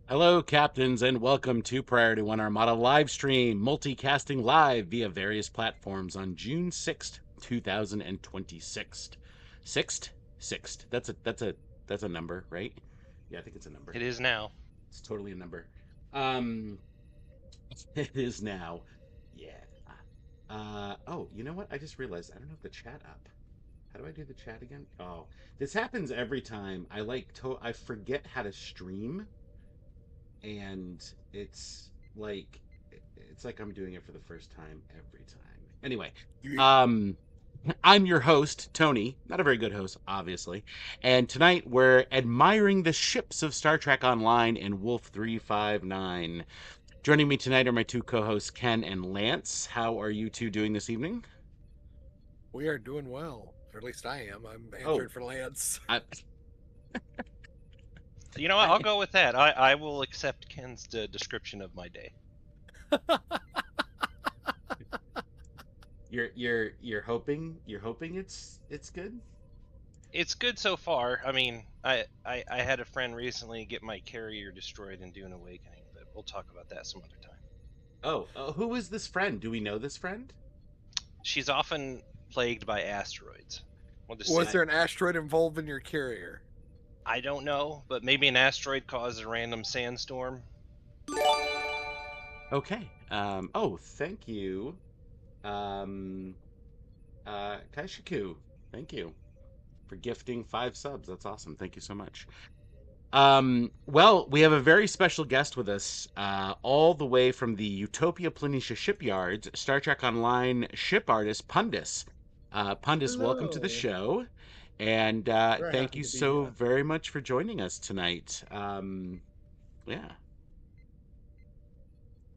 Hello, captains, and welcome to Priority One Armada live stream, multicasting live via various platforms on June 6th, 2026. Sixth? Sixth. That's a number, right? Yeah, I think it's a number. It is now. It's totally a number. Um, it is now. Yeah. Oh, you know what? I just realized I don't have the chat up. How do I do the chat again? Oh, this happens every time. I forget how to stream, and it's like it's like I'm doing it for the first time every time. Anyway, You, um I'm your host, Tony, not a very good host, obviously. And tonight we're admiring the ships of Star Trek Online in Wolf 359. Joining me tonight are my two co-hosts, Ken and Lance. How are you two doing this evening? we are doing well, or at least I am. I'm Oh, answering for Lance. I, You know what? I'll I go with that. I will accept Ken's description of my day. you're hoping it's good. It's good so far. I mean, I had a friend recently get my carrier destroyed in Dune Awakening, but we'll talk about that some other time. Oh, who is this friend? Do we know this friend? She's often plagued by asteroids. We'll just Was say I, there an asteroid involved in your carrier? I don't know, but maybe an asteroid caused a random sandstorm. okay. Oh, thank you. Um, Kaishiku, thank you for gifting 5 subs. That's awesome. Thank you so much. Well, we have a very special guest with us, all the way from the Utopia Planitia shipyards, Star Trek Online ship artist Pundus. Pundus, welcome to the Hello. show, and Very thank happy you to be so here. very much for joining us tonight. Yeah.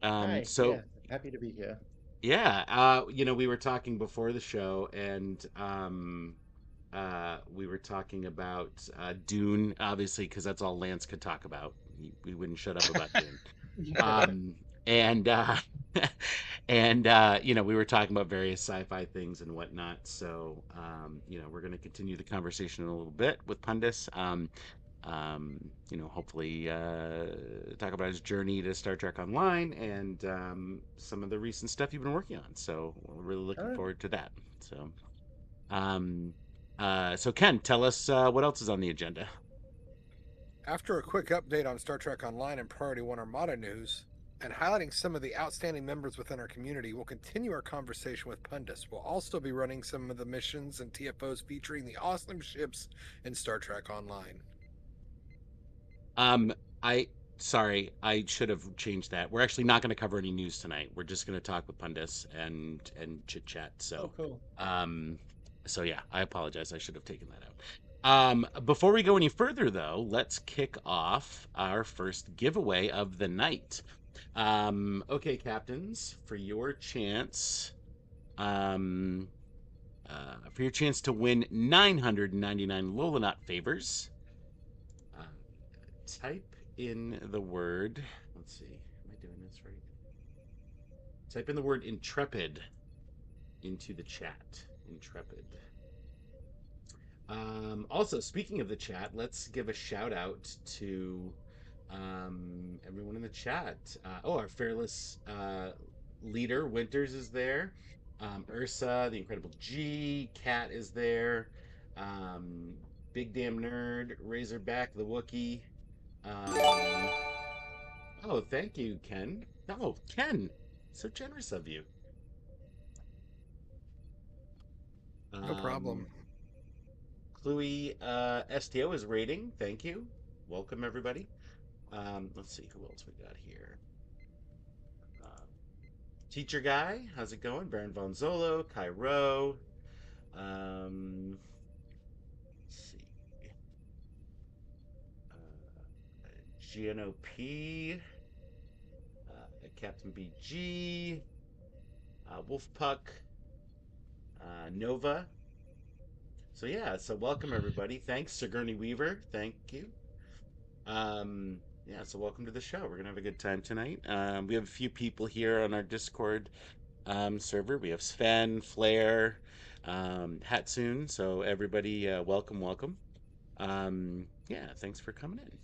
Hi. So Yeah, happy to be here. yeah, we were talking before the show, and we were talking about Dune, obviously, because that's all Lance could talk about. We wouldn't shut up about Dune. Yeah. Um, and and we were talking about various sci-fi things and whatnot. So we're going to continue the conversation in a little bit with Pundus. Hopefully talk about his journey to Star Trek Online and some of the recent stuff you've been working on. So we're really looking Oh, forward to that. Um, so Ken, tell us what else is on the agenda. After a quick update on Star Trek Online and Priority One Armada news, and highlighting some of the outstanding members within our community, we'll continue our conversation with Pundus. We'll also be running some of the missions and TFOs featuring the awesome ships in Star Trek Online. Um, I sorry, I should have changed that. We're actually not going to cover any news tonight. We're just going to talk with Pundus and chit chat. oh, cool. Um, so yeah, I apologize. I should have taken that out. Before we go any further, though, let's kick off our first giveaway of the night. Okay, captains, um, for your chance to win 999 Lolanaut favors. Uh, Type in the word. Let's see. Am I doing this right? Type in the word intrepid into the chat. Intrepid. Also, speaking of the chat, let's give a shout out to everyone in the chat. Our fearless leader, Winters, is there. Ursa, the Incredible G, Cat is there. Um, Big Damn Nerd, Razorback, the Wookie. Um, oh, thank you, Ken. Oh, Ken, so generous of you. No problem. Um, Chloe STO is rating. Thank you. Welcome, everybody. Let's see who else we got here. Uh, Teacher Guy, how's it going? Baron Von Zolo, Cairo. Um, let's see. GNOP, Captain BG, Wolfpuck, Nova. So yeah, so welcome everybody. Thanks, Sigourney Weaver. Thank you. Yeah, so welcome to the show. We're gonna have a good time tonight. We have a few people here on our Discord server. We have Sven, Flair, Hatsune. So everybody, welcome, welcome. Yeah, thanks for coming in.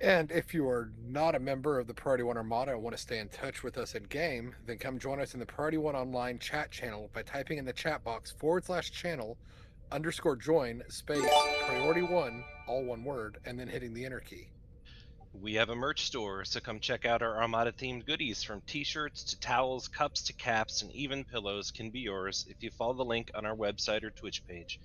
And if you are not a member of the Priority One Armada and want to stay in touch with us in game, then come join us in the Priority One Online chat channel by typing in the chat box /channel_join space Priority One, all one word, and then hitting the enter key. We have a merch store, so come check out our Armada themed goodies from t shirts to towels, cups to caps, and even pillows can be yours if you follow the link on our website or Twitch page.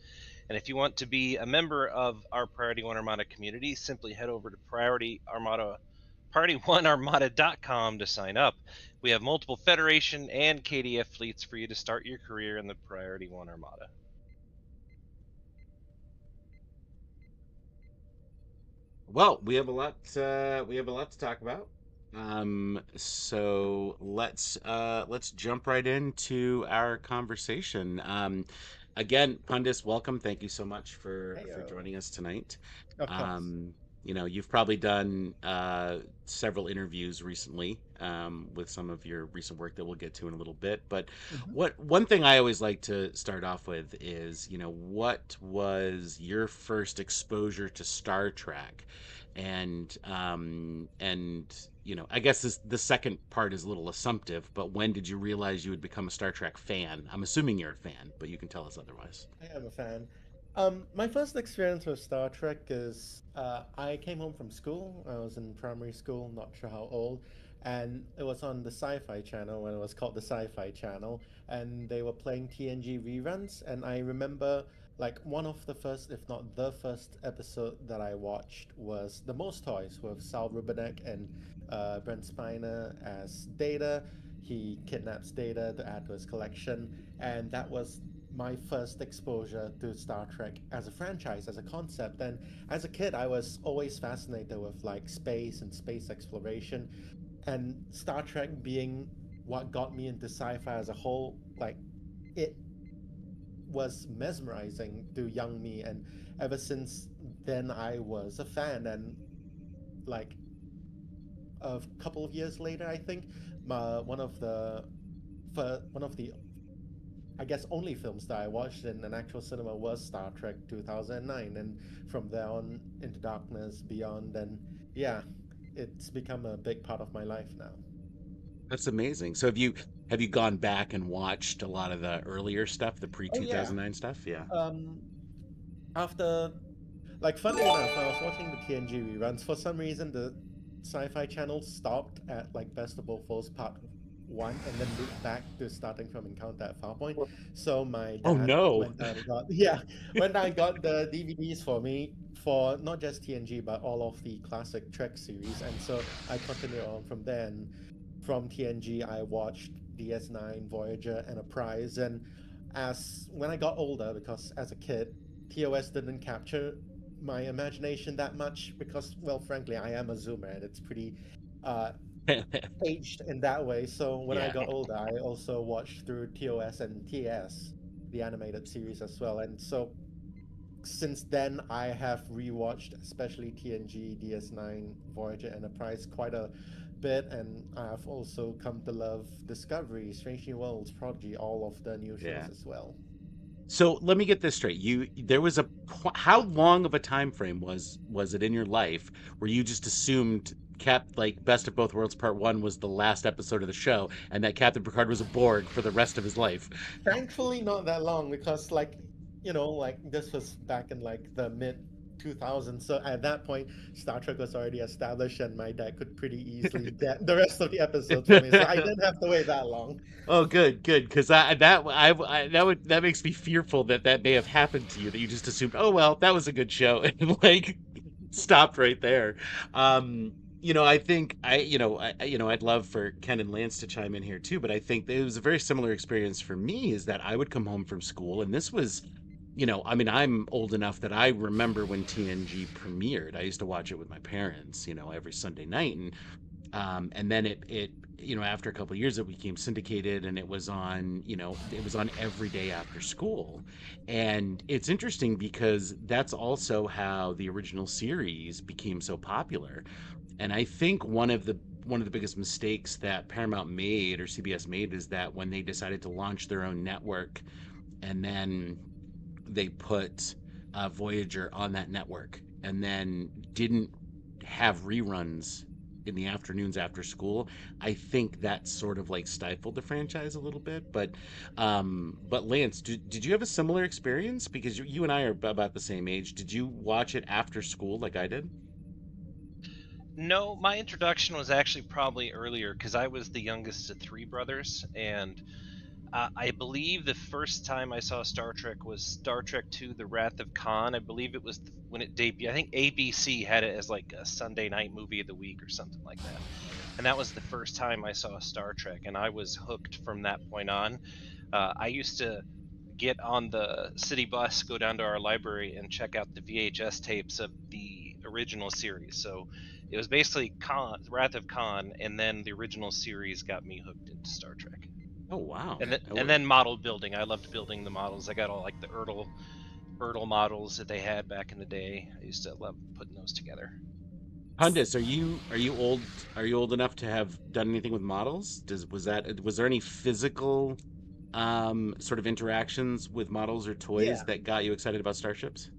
And if you want to be a member of our Priority One Armada community, simply head over to PriorityOneArmada.com to sign up. We have multiple Federation and KDF fleets for you to start your career in the Priority One Armada. Well, we have a lot to talk about. So let's jump right into our conversation. Again, Pundus, welcome. Thank you so much for Heyo. joining us tonight. Of course. You've probably done several interviews recently with some of your recent work that we'll get to in a little bit. But Mhm. what one thing I always like to start off with is, what was your first exposure to Star Trek? And I guess the second part is a little assumptive, but when did you realize you would become a Star Trek fan? I'm assuming you're a fan, but you can tell us otherwise. I am a fan. My first experience with Star Trek is I came home from school. I was in primary school, not sure how old, and it was on the Sci-Fi Channel when it was called the Sci-Fi Channel, and they were playing TNG reruns. And I remember like one of the first, if not the first episode that I watched was The Most Toys with Sal Rubinek and Brent Spiner as Data. He kidnaps Data to add to his collection, and that was my first exposure to Star Trek as a franchise, as a concept. And as a kid, I was always fascinated with like space and space exploration, and Star Trek being what got me into sci-fi as a whole. Like it was mesmerizing to young me, and ever since then, I was a fan. And like a couple of years later, I think one of the I guess only films that I watched in an actual cinema was Star Trek 2009, and from there on Into Darkness, Beyond, and yeah, it's become a big part of my life now. That's amazing. So have you gone back and watched a lot of the earlier stuff, the pre Oh yeah. 2009 stuff? Yeah. Um, after Like, funny enough, I was watching the TNG reruns. For some reason, the Sci-Fi Channel stopped at like Best of Both Worlds Part One, and then looped back to starting from Encounter at Farpoint. So my Oh dad no. went down and got yeah, went down and got the DVDs for me for not just TNG but all of the classic Trek series, and so I continued on from there. And from TNG, I watched DS9, Voyager, Enterprise, and as when I got older, because as a kid, TOS didn't capture my imagination that much because, well, frankly, I am a Zoomer and it's pretty uh, aged in that way. So when I Yeah. got older, I also watched through TOS and TS, the animated series as well. And so since then, I have rewatched, especially TNG, DS9, Voyager, Enterprise, quite a bit, and I've also come to love Discovery, Strange New Worlds, Prodigy, all of the new shows Yeah. as well. So let me get this straight. There was how long of a time frame was it in your life where you just assumed Best of Both Worlds Part 1 was the last episode of the show and that Captain Picard was a Borg for the rest of his life? Thankfully, not that long because, like, like this was back in like the mid 2000s. So at that point, Star Trek was already established, and my dad could pretty easily get the rest of the episodes for me. So I didn't have to wait that long. Oh, good, good, because that makes me fearful that that may have happened to you. That you just assumed, oh well, that was a good show, and like stopped right there. I think I'd love for Ken and Lance to chime in here too, but I think it was a very similar experience for me. Is that I would come home from school, and this was, I mean, I'm old enough that I remember when TNG premiered. I used to watch it with my parents, every Sunday night, and then it after a couple of years it became syndicated and it was on every day after school. And it's interesting because that's also how the original series became so popular. And I think one of the biggest mistakes that Paramount made or CBS made is that when they decided to launch their own network and then they put Voyager on that network and then didn't have reruns in the afternoons after school, I think that sort of like stifled the franchise a little bit. But Lance, did you have a similar experience? Because you and I are about the same age. Did you watch it after school like I did? No, my introduction was actually probably earlier because I was the youngest of three brothers, and I believe the first time I saw Star Trek was Star Trek II: The Wrath of Khan. I believe it was when it debuted. I think ABC had it as like a Sunday night movie of the week or something like that. And that was the first time I saw Star Trek, and I was hooked from that point on. I used to get on the city bus, go down to our library, and check out the VHS tapes of the original series. So it was basically Wrath of Khan, and then the original series got me hooked into Star Trek. Oh wow. And then, and then model building. I loved building the models. I got all like the Ertl models that they had back in the day. I used to love putting those together. Pundus, are you old? Are you old enough to have done anything with models? Was there any physical sort of interactions with models or toys Yeah. that got you excited about starships?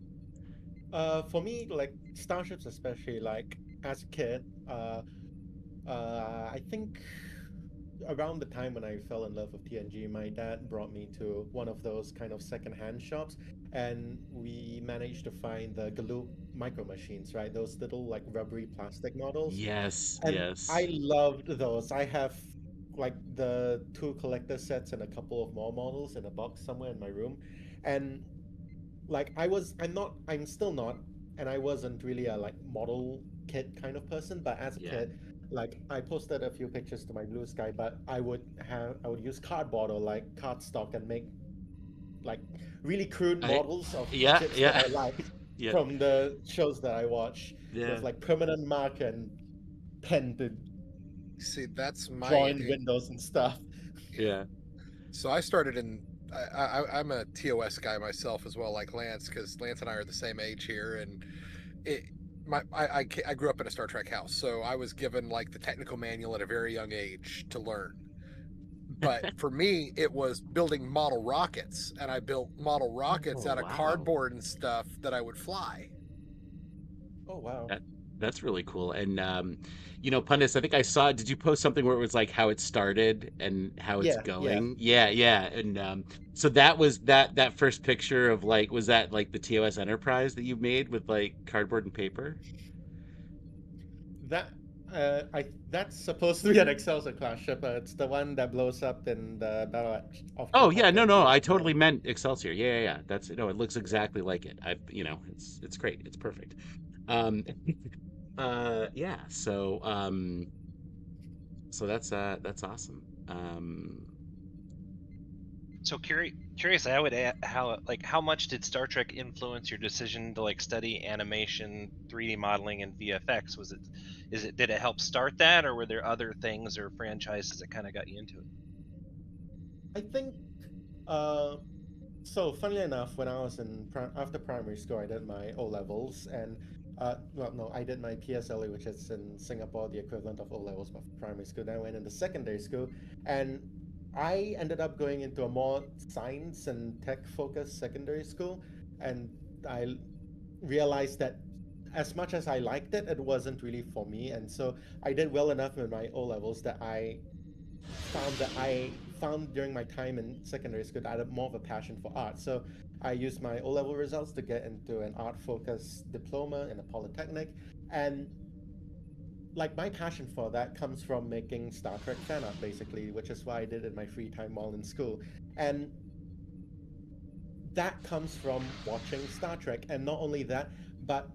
For me, like starships, especially like as a kid, I think around the time when I fell in love with TNG, my dad brought me to one of those kind of secondhand shops, and we managed to find the Galoob micro machines, right? Those little like rubbery plastic models. Yes, And I yes. loved those. I have like the two collector sets and a couple of more models in a box somewhere in my room. And like I'm still not, and I wasn't really a like model kid kind of person, but as a Yeah. kid, like I posted a few pictures to my Blue Sky, but I would use cardboard or like cardstock and make like really crude I models of yeah, ships that yeah. I liked Yeah. from the shows that I watch Yeah. with like permanent mark and pen to See, that's my draw in windows and stuff. Yeah. so I started in. I'm a TOS guy myself as well, like Lance, because Lance and I are the same age here, and it. I grew up in a Star Trek house, so I was given like the technical manual at a very young age to learn. But for me, it was building model rockets, and I built model rockets Oh, out of wow. cardboard and stuff that I would fly. Oh wow. That that's really cool. And Pundus, I think I saw, did you post something where it was like how it started and how it's Yeah, yeah. going? Yeah, yeah. And so that was that first picture of like, was that like the TOS Enterprise that you made with like cardboard and paper? That that's supposed to be an Excelsior class ship. It's the one that blows up in the of Oh yeah, no, Chilcotin no, I DS9. totally meant Excelsior. Yeah, yeah, yeah. That's no, it looks exactly like it. It's great. It's perfect. Um, yeah. So that's awesome. So curious, I would how much did Star Trek influence your decision to like study animation, 3D modeling, and VFX? Did it help start that, or were there other things or franchises that kind of got you into it? I think uh so funnily enough, when I was in after primary school, I did my O levels, and well, no, I did my PSLE, which is in Singapore the equivalent of O levels but for primary school. Then I went into secondary school, and I ended up going into a more science and tech focused secondary school, and I realized that as much as I liked it, it wasn't really for me, and so I did well enough in my O levels that I found during my time in secondary school that I had more of a passion for art. So I used my O level results to get into an art focused diploma in a polytechnic. And like my passion for that comes from making Star Trek fan art basically, which is what I did in my free time while in school. And that comes from watching Star Trek. And not only that, but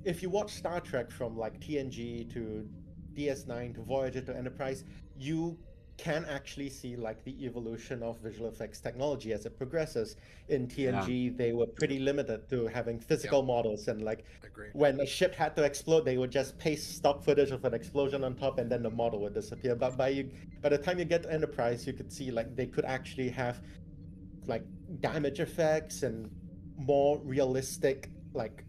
if you watch Star Trek from like TNG to DS9 to Voyager to Enterprise, you can actually see like the evolution of visual effects technology as it progresses. In Yeah. TNG, they were pretty limited to having Yep, physical models, and like agreed. when a ship had to explode, they would just paste stock footage of an explosion on top, and then the model would disappear. But by the time you get to Enterprise, you could see like they could actually have like damage effects and more realistic like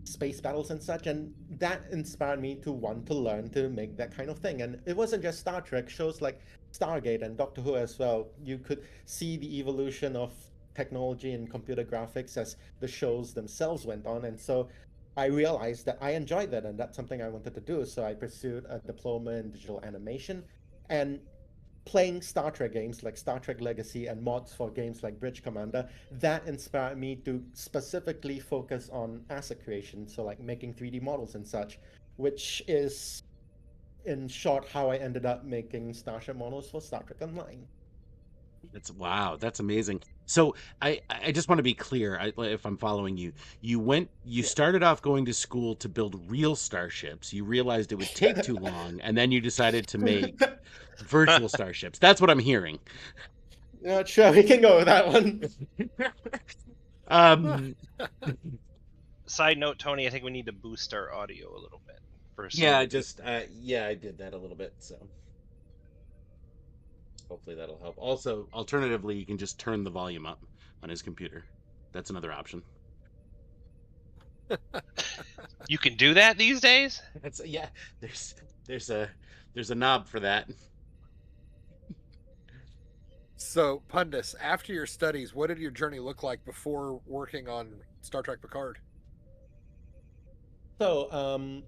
space battles and such, and that inspired me to want to learn to make that kind of thing. And it wasn't just Star Trek, shows like Stargate and Doctor Who as well, you could see the evolution of technology and computer graphics as the shows themselves went on. And so I realized that I enjoyed that and that's something I wanted to do. So I pursued a diploma in digital animation, and playing Star Trek games like Star Trek Legacy and mods for games like Bridge Commander, that inspired me to specifically focus on asset creation, so like making 3D models and such, which is, in short, how I ended up making Starship models for Star Trek Online. That's wow, that's amazing. So I just want to be clear, if I'm following you. You Yeah. started off going to school to build real starships. You realized it would take too long, and then you decided to make virtual starships. That's what I'm hearing. Not sure, we can go with that one. um Side note, Tony, I think we need to boost our audio a little bit for yeah, Smoothie. yeah, I did that a little bit, so hopefully that'll help. Also, alternatively, you can just turn the volume up on his computer. That's another option. You can do that these days? That's yeah, there's there's a there's a knob for that. So, Pundus, after your studies, what did your journey look like before working on Star Trek Picard? So,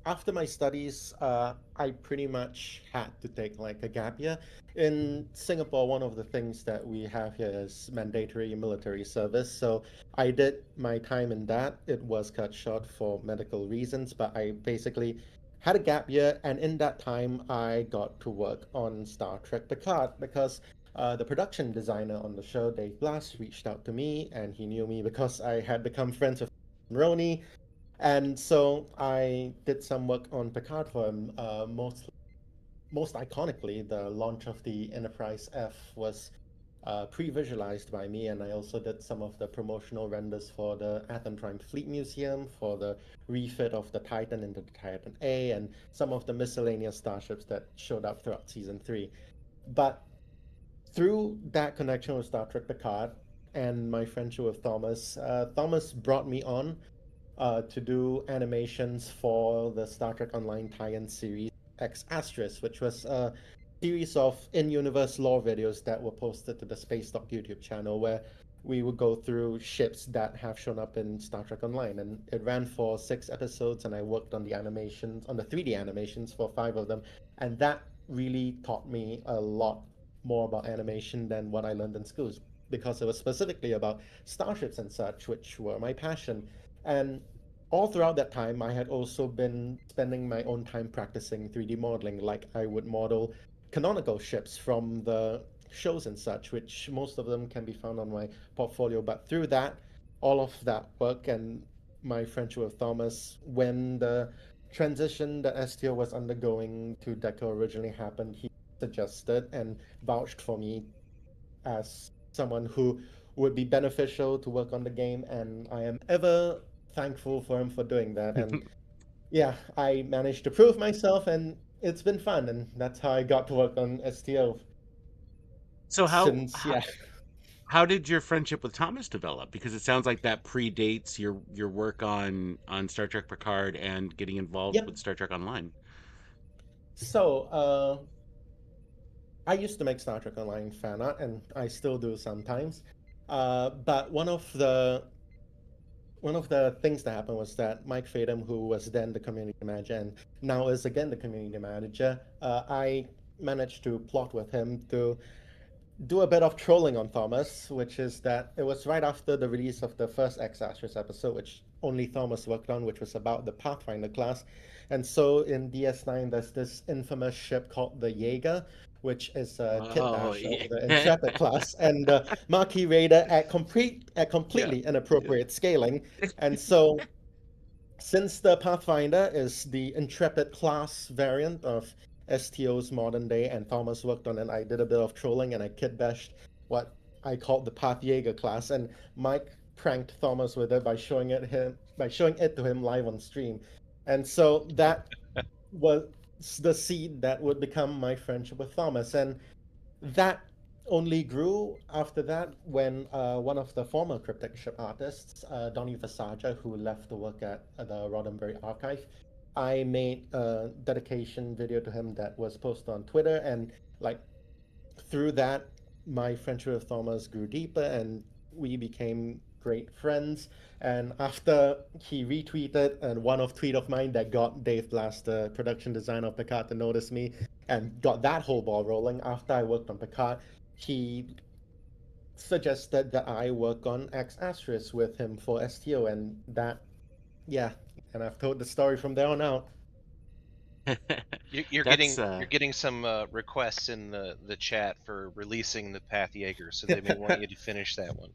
after my studies, I pretty much had to take like a gap year. In Singapore, one of the things that we have here is mandatory military service. So I did my time in that. It was cut short for medical reasons, but I basically had a gap year, and in that time, I got to work on Star Trek Picard because the production designer on the show, Dave Blass, reached out to me, and he knew me because I had become friends with Roni, and so I did some work on Picard for him. Most iconically, the launch of the Enterprise F was pre-visualized by me, and I also did some of the promotional renders for the Atom Prime Fleet Museum, for the refit of the Titan into the Titan A, and some of the miscellaneous starships that showed up throughout season 3. But through that connection with Star Trek Picard and my friendship with Thomas, Thomas brought me on to do animations for the Star Trek Online tie-in series X Asterisk, which was a series of in-universe lore videos that were posted to the Space Dock YouTube channel, where we would go through ships that have shown up in Star Trek Online. And it ran for 6 episodes, and I worked on the animations, on the 3D animations for 5 of them. And that really taught me a lot more about animation than what I learned in schools, because it was specifically about starships and such, which were my passion. And all throughout that time, I had also been spending my own time practicing 3D modeling. Like I would model canonical ships from the shows and such, which most of them can be found on my portfolio. But through that, all of that work and my friendship with Thomas, when the transition that STO was undergoing to Deco originally happened, he suggested and vouched for me as someone who would be beneficial to work on the game, and I am ever thankful for him for doing that. And yeah, I managed to prove myself, and it's been fun, and that's how I got to work on STO So since, yeah. how did your friendship with Thomas develop? Because it sounds like that predates your work on Star Trek Picard and getting involved Yep. with Star Trek Online. So, I used to make Star Trek Online fan art, and I still do sometimes. But one of the things that happened was that Mike Fadum, who was then the community manager and now is again the community manager, I managed to plot with him to do a bit of trolling on Thomas, which is that it was right after the release of the first X Asterisk episode, which only Thomas worked on, which was about the Pathfinder class. And so in DS9, there's this infamous ship called the Jaeger, which is a kit Oh bash of yeah. the Intrepid class, and the Marquis Raider at Yeah. completely inappropriate scaling. And so since the Pathfinder is the Intrepid class variant of STO's modern day, and Thomas worked on it, I did a bit of trolling and I kit bashed what I called the Path Jaeger class, and Mike pranked Thomas with it by showing it to him live on stream, and so that was the seed that would become my friendship with Thomas, and that only grew after that when one of the former cryptic ship artists, Donny Vasaja, who left to work at the Roddenberry Archive, I made a dedication video to him that was posted on Twitter, and like through that, my friendship with Thomas grew deeper, and we became great friends. And after he retweeted and one of tweet of mine that got Dave Blast, the production designer of Picard, to notice me and got that whole ball rolling. After I worked on Picard, he suggested that I work on X Asterisk with him for STO, and that, yeah, and I've told the story from there on out. You're That's getting some requests in the chat for releasing the Path Jaeger, so they may want you to finish that one.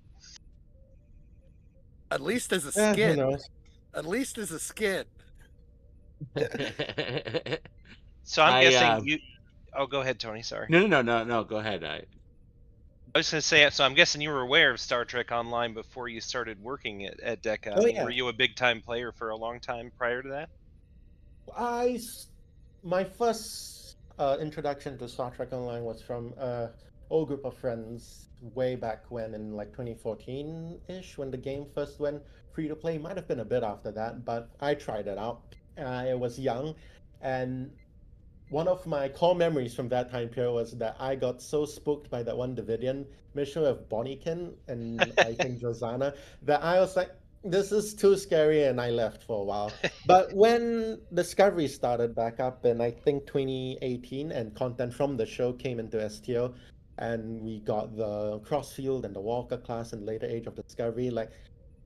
At least as a Who skin. knows? At least as a skin. So I'm I guessing you. Oh, go ahead, Tony. Sorry. no. Go ahead. I was going to say, so I'm guessing you were aware of Star Trek Online before you started working at DECA. Oh, I mean, yeah. were you a big time player for a long time prior to that? My first introduction to Star Trek Online was from old group of friends way back when in like 2014-ish, when the game first went free to play. Might have been a bit after that, but I tried it out. I was young, and one of my core memories from that time period was that I got so spooked by that one Davidian mission of Bonniekin and I think Josana that I was like, this is too scary, and I left for a while. But when Discovery started back up in I think 2018 and content from the show came into STO and we got the Crossfield and the Walker class in later Age of Discovery, like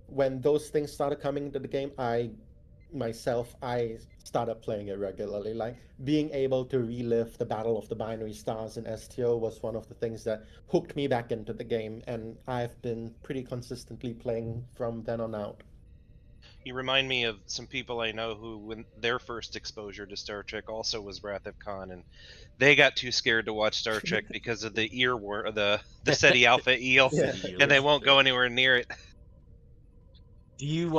when those things started coming into the game, I started playing it regularly. Like being able to relive the Battle of the Binary Stars in STO was one of the things that hooked me back into the game, and I've been pretty consistently playing from then on out. You remind me of some people I know who, when their first exposure to Star Trek, also was Wrath of Khan, and they got too scared to watch Star Trek because of the the SETI Alpha eel, Yeah. and they won't go anywhere near it. Do you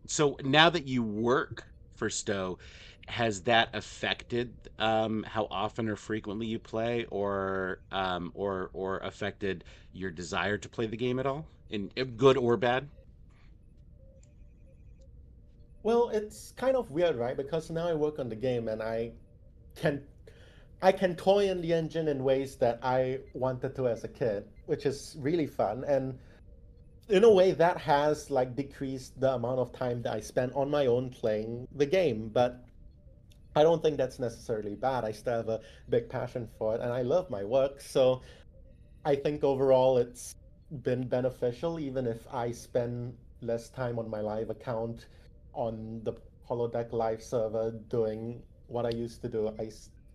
so now that you work for Stowe, has that affected how often or frequently you play, or affected your desire to play the game at all, in good or bad? Well, it's kind of weird, right? Because now I work on the game and can I can toy in the engine in ways that I wanted to as a kid, which is really fun. And in a way that has like decreased the amount of time that I spend on my own playing the game, but I don't think that's necessarily bad. I still have a big passion for it and I love my work. So I think overall it's been beneficial, even if I spend less time on my live account on the Holodeck live server doing what I used to do.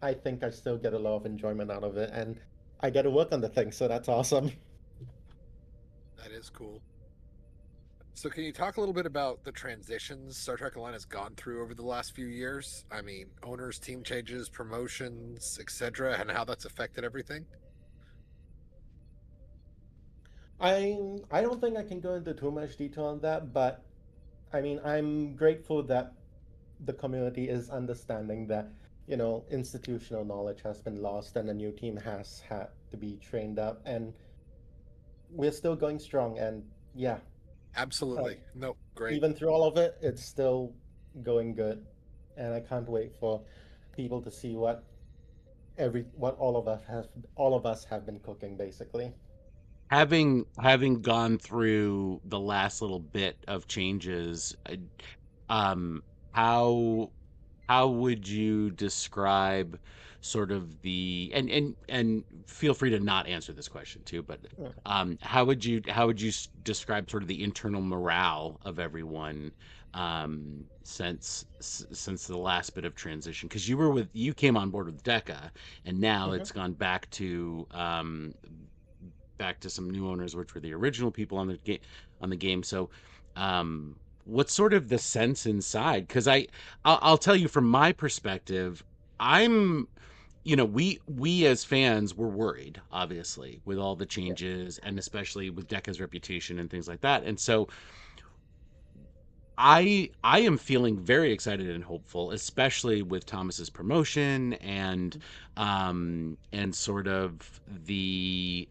I think I still get a lot of enjoyment out of it, and I get to work on the thing, so that's awesome. That is cool. So, can you talk a little bit about the transitions Star Trek Online has gone through over the last few years? I mean, owners, team changes, promotions, etc., and how that's affected everything? I don't think I can go into too much detail on that, but I mean, I'm grateful that the community is understanding that, institutional knowledge has been lost and a new team has had to be trained up, and we're still going strong. And yeah, Absolutely. No, great. even through all of it, it's still going good. And I can't wait for people to see what all of us have been cooking basically. Having gone through the last little bit of changes, um, how how would you describe sort of and feel free to not answer this question too, but Yeah. how would you describe sort of the internal morale of everyone since the last bit of transition? Because you came on board with Deca, and now Mhm. it's gone back to some new owners, which were the original people on the game. So, what's sort of the sense inside? Because I'll tell you from my perspective, I'm we as fans were worried, obviously, with all the Yeah. changes and especially with Deca's reputation and things like that. And so I am feeling very excited and hopeful, especially with Thomas's promotion and sort of the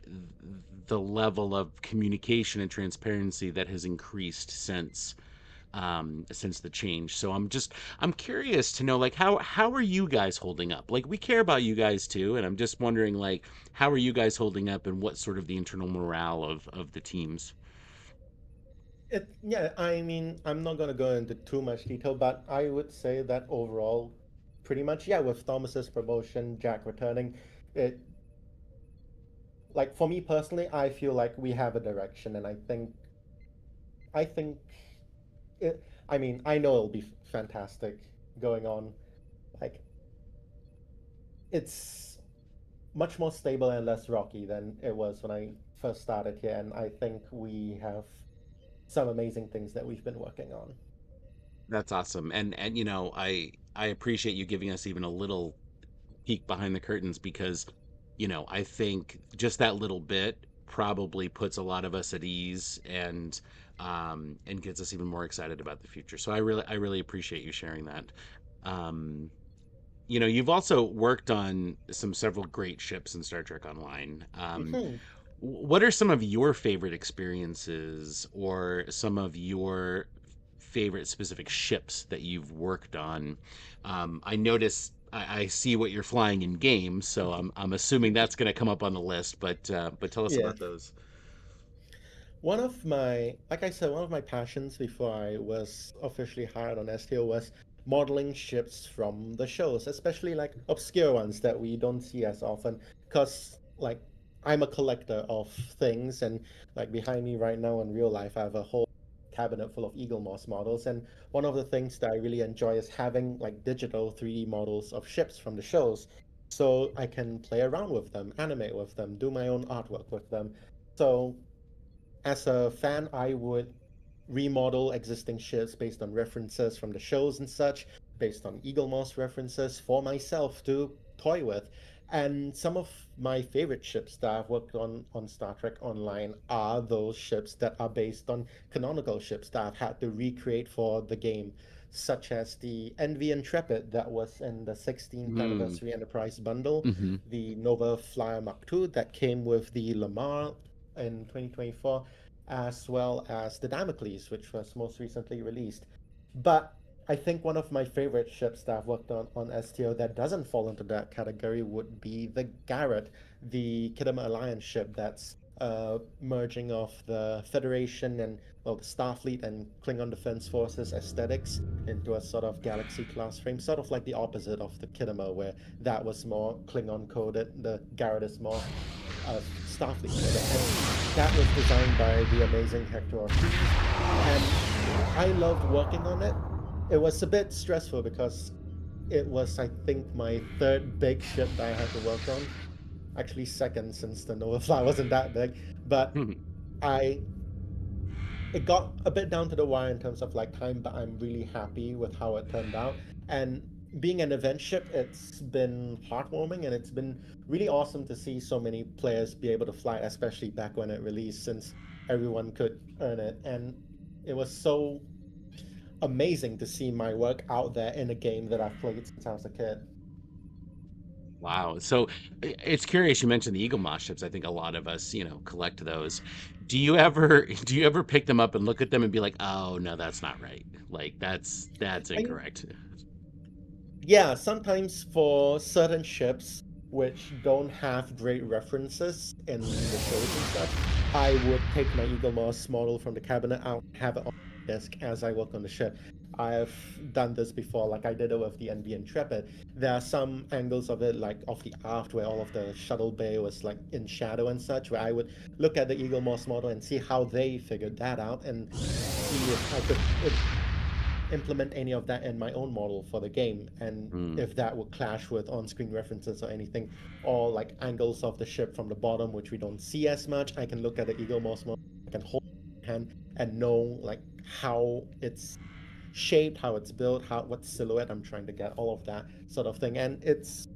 level of communication and transparency that has increased since since the change. So I'm curious to know, like, how are you guys holding up? Like, we care about you guys too, and I'm just wondering, like, how are you guys holding up, and what sort of the internal morale of the teams? Yeah, I mean, I'm not gonna go into too much detail, but I would say that overall, pretty much, yeah, with Thomas's promotion, Jack returning, it like for me personally, I feel like we have a direction, and I think it. I mean, I know it'll be fantastic going on. Like it's much more stable and less rocky than it was when I first started here, and I think we have some amazing things that we've been working on. That's awesome. And I appreciate you giving us even a little peek behind the curtains, because I think just that little bit probably puts a lot of us at ease, and gets us even more excited about the future. So I really appreciate you sharing that. Um, you've also worked on several great ships in Star Trek Online. Mhm. What are some of your favorite experiences, or some of your favorite specific ships that you've worked on? I notice, I see what you're flying in games, so I'm assuming that's going to come up on the list. But tell us Yeah. about those. Like I said, one of my passions before I was officially hired on STO was modeling ships from the shows, especially like obscure ones that we don't see as often. Because, like, I'm a collector of things, and like behind me right now in real life, I have a whole cabinet full of Eagle Moss models. And one of the things that I really enjoy is having like digital 3D models of ships from the shows. So I can play around with them, animate with them, do my own artwork with them. So as a fan, I would remodel existing ships based on references from the shows and such, based on Eagle Moss references for myself to toy with. And some of my favorite ships that I've worked on Star Trek Online are those ships that are based on canonical ships that I've had to recreate for the game, such as the Envy Intrepid that was in the 16th Mm, Anniversary Enterprise bundle, hmm. the Nova Flyer Mark II that came with the Lamar in 2024, as well as the Damocles, which was most recently released. But I think one of my favorite ships that I've worked on STO that doesn't fall into that category would be the Garrett, the Khitomer Alliance ship that's merging of the Federation and, well, the Starfleet and Klingon Defense Forces aesthetics into a sort of galaxy class frame, sort of like the opposite of the Khitomer, where that was more Klingon coded. The Garrett is more Starfleet coded, and that was designed by the amazing Hector Ortiz, and I loved working on it. It was a bit stressful because it was, I think, my third big ship that I had to work on. Actually, second, since the Nova Fly wasn't that big. But I it got a bit down to the wire in terms of like time, but I'm really happy with how it turned out. And being an event ship, it's been heartwarming, and it's been really awesome to see so many players be able to fly, especially back when it released, since everyone could earn it. And it was so amazing to see my work out there in a game that I've played since I was a kid. Wow. So it's curious you mentioned the Eagle Moss ships. I think a lot of us, collect those. Do you ever pick them up and look at them and be like, "Oh, no, that's not right. Like that's I incorrect." Yeah, sometimes for certain ships which don't have great references in the shows and such, I would take my Eagle Moss model from the cabinet out and have it on the desk as I work on the ship. I've done this before, like I did it with the NV Intrepid. There are some angles of it, like off the aft, where all of the shuttle bay was like in shadow and such, where I would look at the Eagle Moss model and see how they figured that out and see if I could implement any of that in my own model for the game, and Hmm. if that would clash with on-screen references or anything, or like angles of the ship from the bottom which we don't see as much, I can look at the Eagle Moss model, I can hold it in my hand and know like how it's shaped, how it's built, how what silhouette I'm trying to get, all of that sort of thing. And it's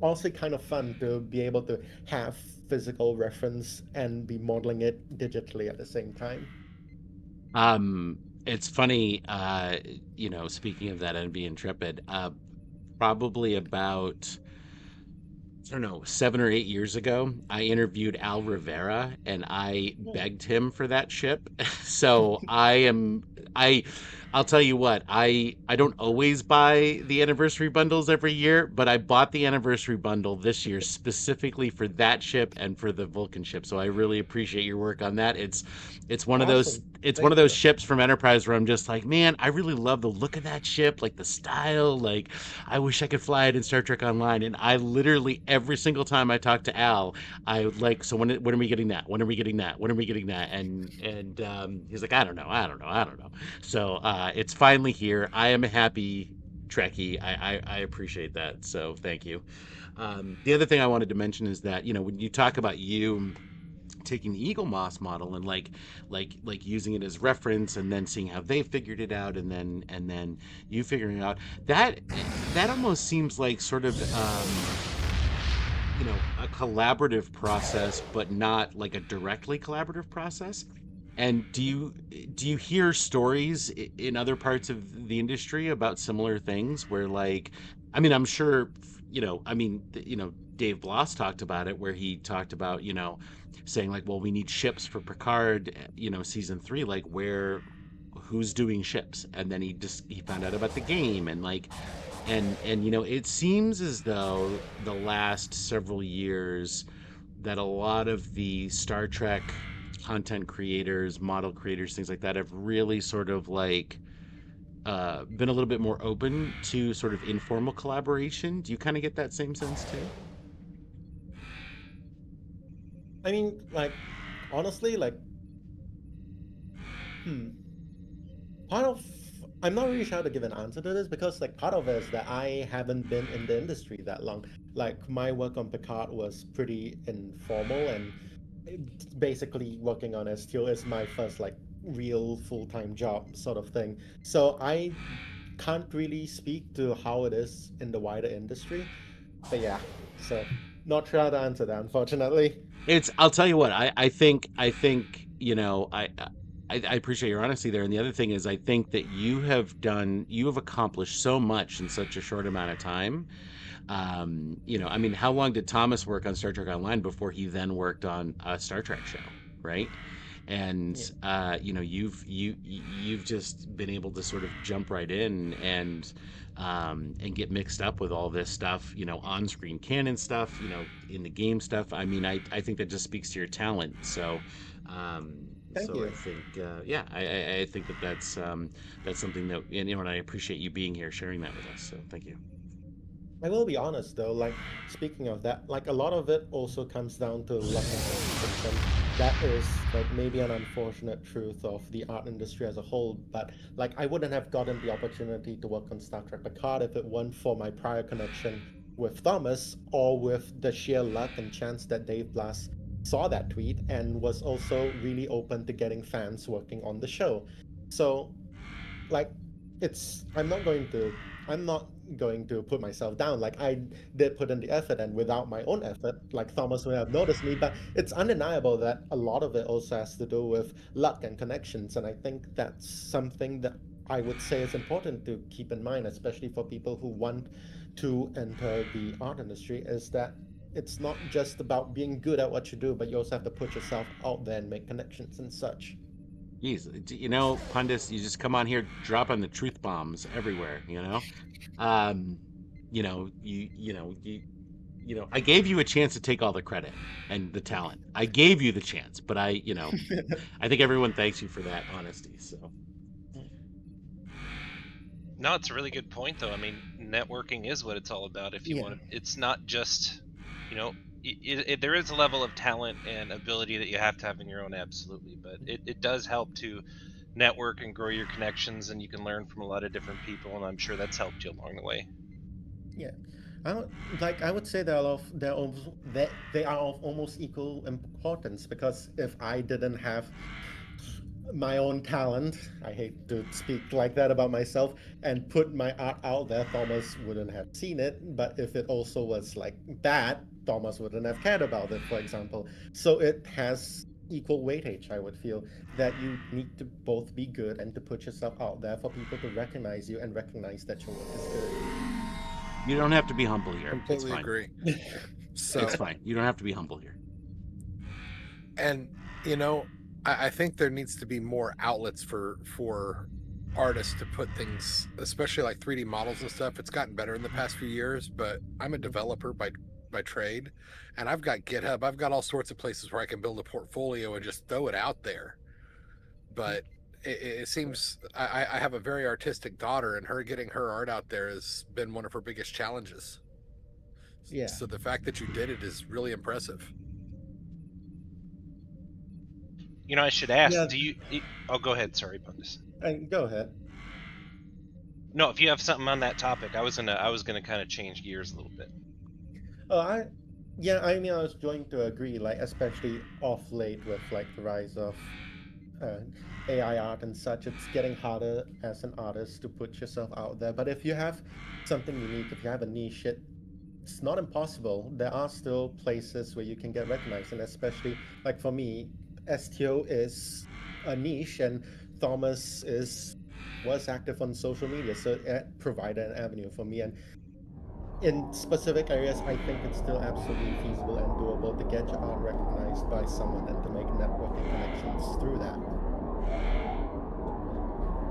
also kind of fun to be able to have physical reference and be modeling it digitally at the same time. It's funny, speaking of that NV Intrepid, probably about I don't know, 7 or 8 years ago, I interviewed Al Rivera and I Hmm. begged him for that ship. So I I'll tell you what, I don't always buy the anniversary bundles every year, but I bought the anniversary bundle this year specifically for that ship and for the Vulcan ship. So I really appreciate your work on that. It's one of those Awesome. it's one Thank of those you. ships from Enterprise where I'm just like, man, I really love the look of that ship, like the style, like I wish I could fly it in Star Trek Online. And I literally every single time I talk to Al, I like, so when are we getting that? When are we getting that? When are we getting that? And he's like, I don't know. So it's finally here. I am a happy Trekkie. I appreciate that. So thank you. The other thing I wanted to mention is that when you talk about you taking the Eagle Moss model and like using it as reference and then seeing how they figured it out and then you figuring it out that almost seems like sort of a collaborative process, but not like a directly collaborative process. And do you hear stories in other parts of the industry about similar things where, like, I mean, I'm sure, Dave Bloss talked about it, where he talked about, saying like, well, we need ships for Picard, season 3, like who's doing ships, and then he found out about the game, and like, and it seems as though the last several years that a lot of the Star Trek content creators, model creators, things like that have really sort of like been a little bit more open to sort of informal collaboration. Do you kind of get that same sense too? I mean, like, honestly, like, hmm. Part of I'm not really sure how to give an answer to this because like part of it is that I haven't been in the industry that long. Like my work on Picard was pretty informal and basically working on STO is my first like real full-time job sort of thing. So I can't really speak to how it is in the wider industry. But yeah, so not sure how to answer that unfortunately. I'll tell you what, I think I appreciate your honesty there. And the other thing is, I think that you have accomplished so much in such a short amount of time. I mean, how long did Thomas work on Star Trek Online before he then worked on a Star Trek show, right? And Yeah. you've just been able to sort of jump right in and get mixed up with all this stuff, on-screen canon stuff, in the game stuff. I mean, I think that just speaks to your talent. So Thank I you. think yeah, I think that's something that, and I appreciate you being here sharing that with us. So thank you. I will be honest though, like speaking of that, like a lot of it also comes down to luck and connections, and that is like maybe an unfortunate truth of the art industry as a whole. But like I wouldn't have gotten the opportunity to work on Star Trek Picard if it weren't for my prior connection with Thomas or with the sheer luck and chance that Dave Blass saw that tweet and was also really open to getting fans working on the show. So like it's I'm not going to put myself down. Like I did put in the effort and without my own effort, like Thomas would have noticed me, but it's undeniable that a lot of it also has to do with luck and connections. And I think that's something that I would say is important to keep in mind, especially for people who want to enter the art industry, is that it's not just about being good at what you do, but you also have to put yourself out there and make connections and such. Geez, Pundus, you just come on here dropping the truth bombs everywhere. Um, I gave you a chance to take all the credit and the talent. I gave you the chance, but I think everyone thanks you for that honesty. So No, it's a really good point, though. I mean, networking is what it's all about. If you Yeah. want to, it's not just, there is a level of talent and ability that you have to have in your own, absolutely. But it does help to network and grow your connections, and you can learn from a lot of different people, and I'm sure that's helped you along the way. Yeah, I would say they are of almost equal importance because if I didn't have my own talent, I hate to speak like that about myself, and put my art out there, Thomas wouldn't have seen it. But if it also was like bad, Thomas wouldn't have cared about it, for example. So it has equal weightage, I would feel, that you need to both be good and to put yourself out there for people to recognize you and recognize that your work is good. you don't have to be humble here. It's Completely fine. agree. So It's fine. You don't have to be humble here. and I think there needs to be more outlets for artists to put things, especially like 3D models and stuff. It's gotten better in the past few years, but I'm a developer by trade, and I've got GitHub. I've got all sorts of places where I can build a portfolio and just throw it out there. But it seems I have a very artistic daughter, and her getting her art out there has been one of her biggest challenges. Yeah. So the fact that you did it is really impressive. I should ask, Yeah. do you... Oh, go ahead. Sorry, Pundus. Go ahead. No, if you have something on that topic, I was gonna kind of change gears a little bit. Oh, I was going to agree, like, especially off late with, like, the rise of AI art and such, it's getting harder as an artist to put yourself out there. But if you have something unique, if you have a niche, it's not impossible. There are still places where you can get recognized, and especially, like, for me, STO is a niche, and Thomas was active on social media, so it provided an avenue for me. And in specific areas, I think it's still absolutely feasible and doable to get your art recognized by someone and to make networking connections through that.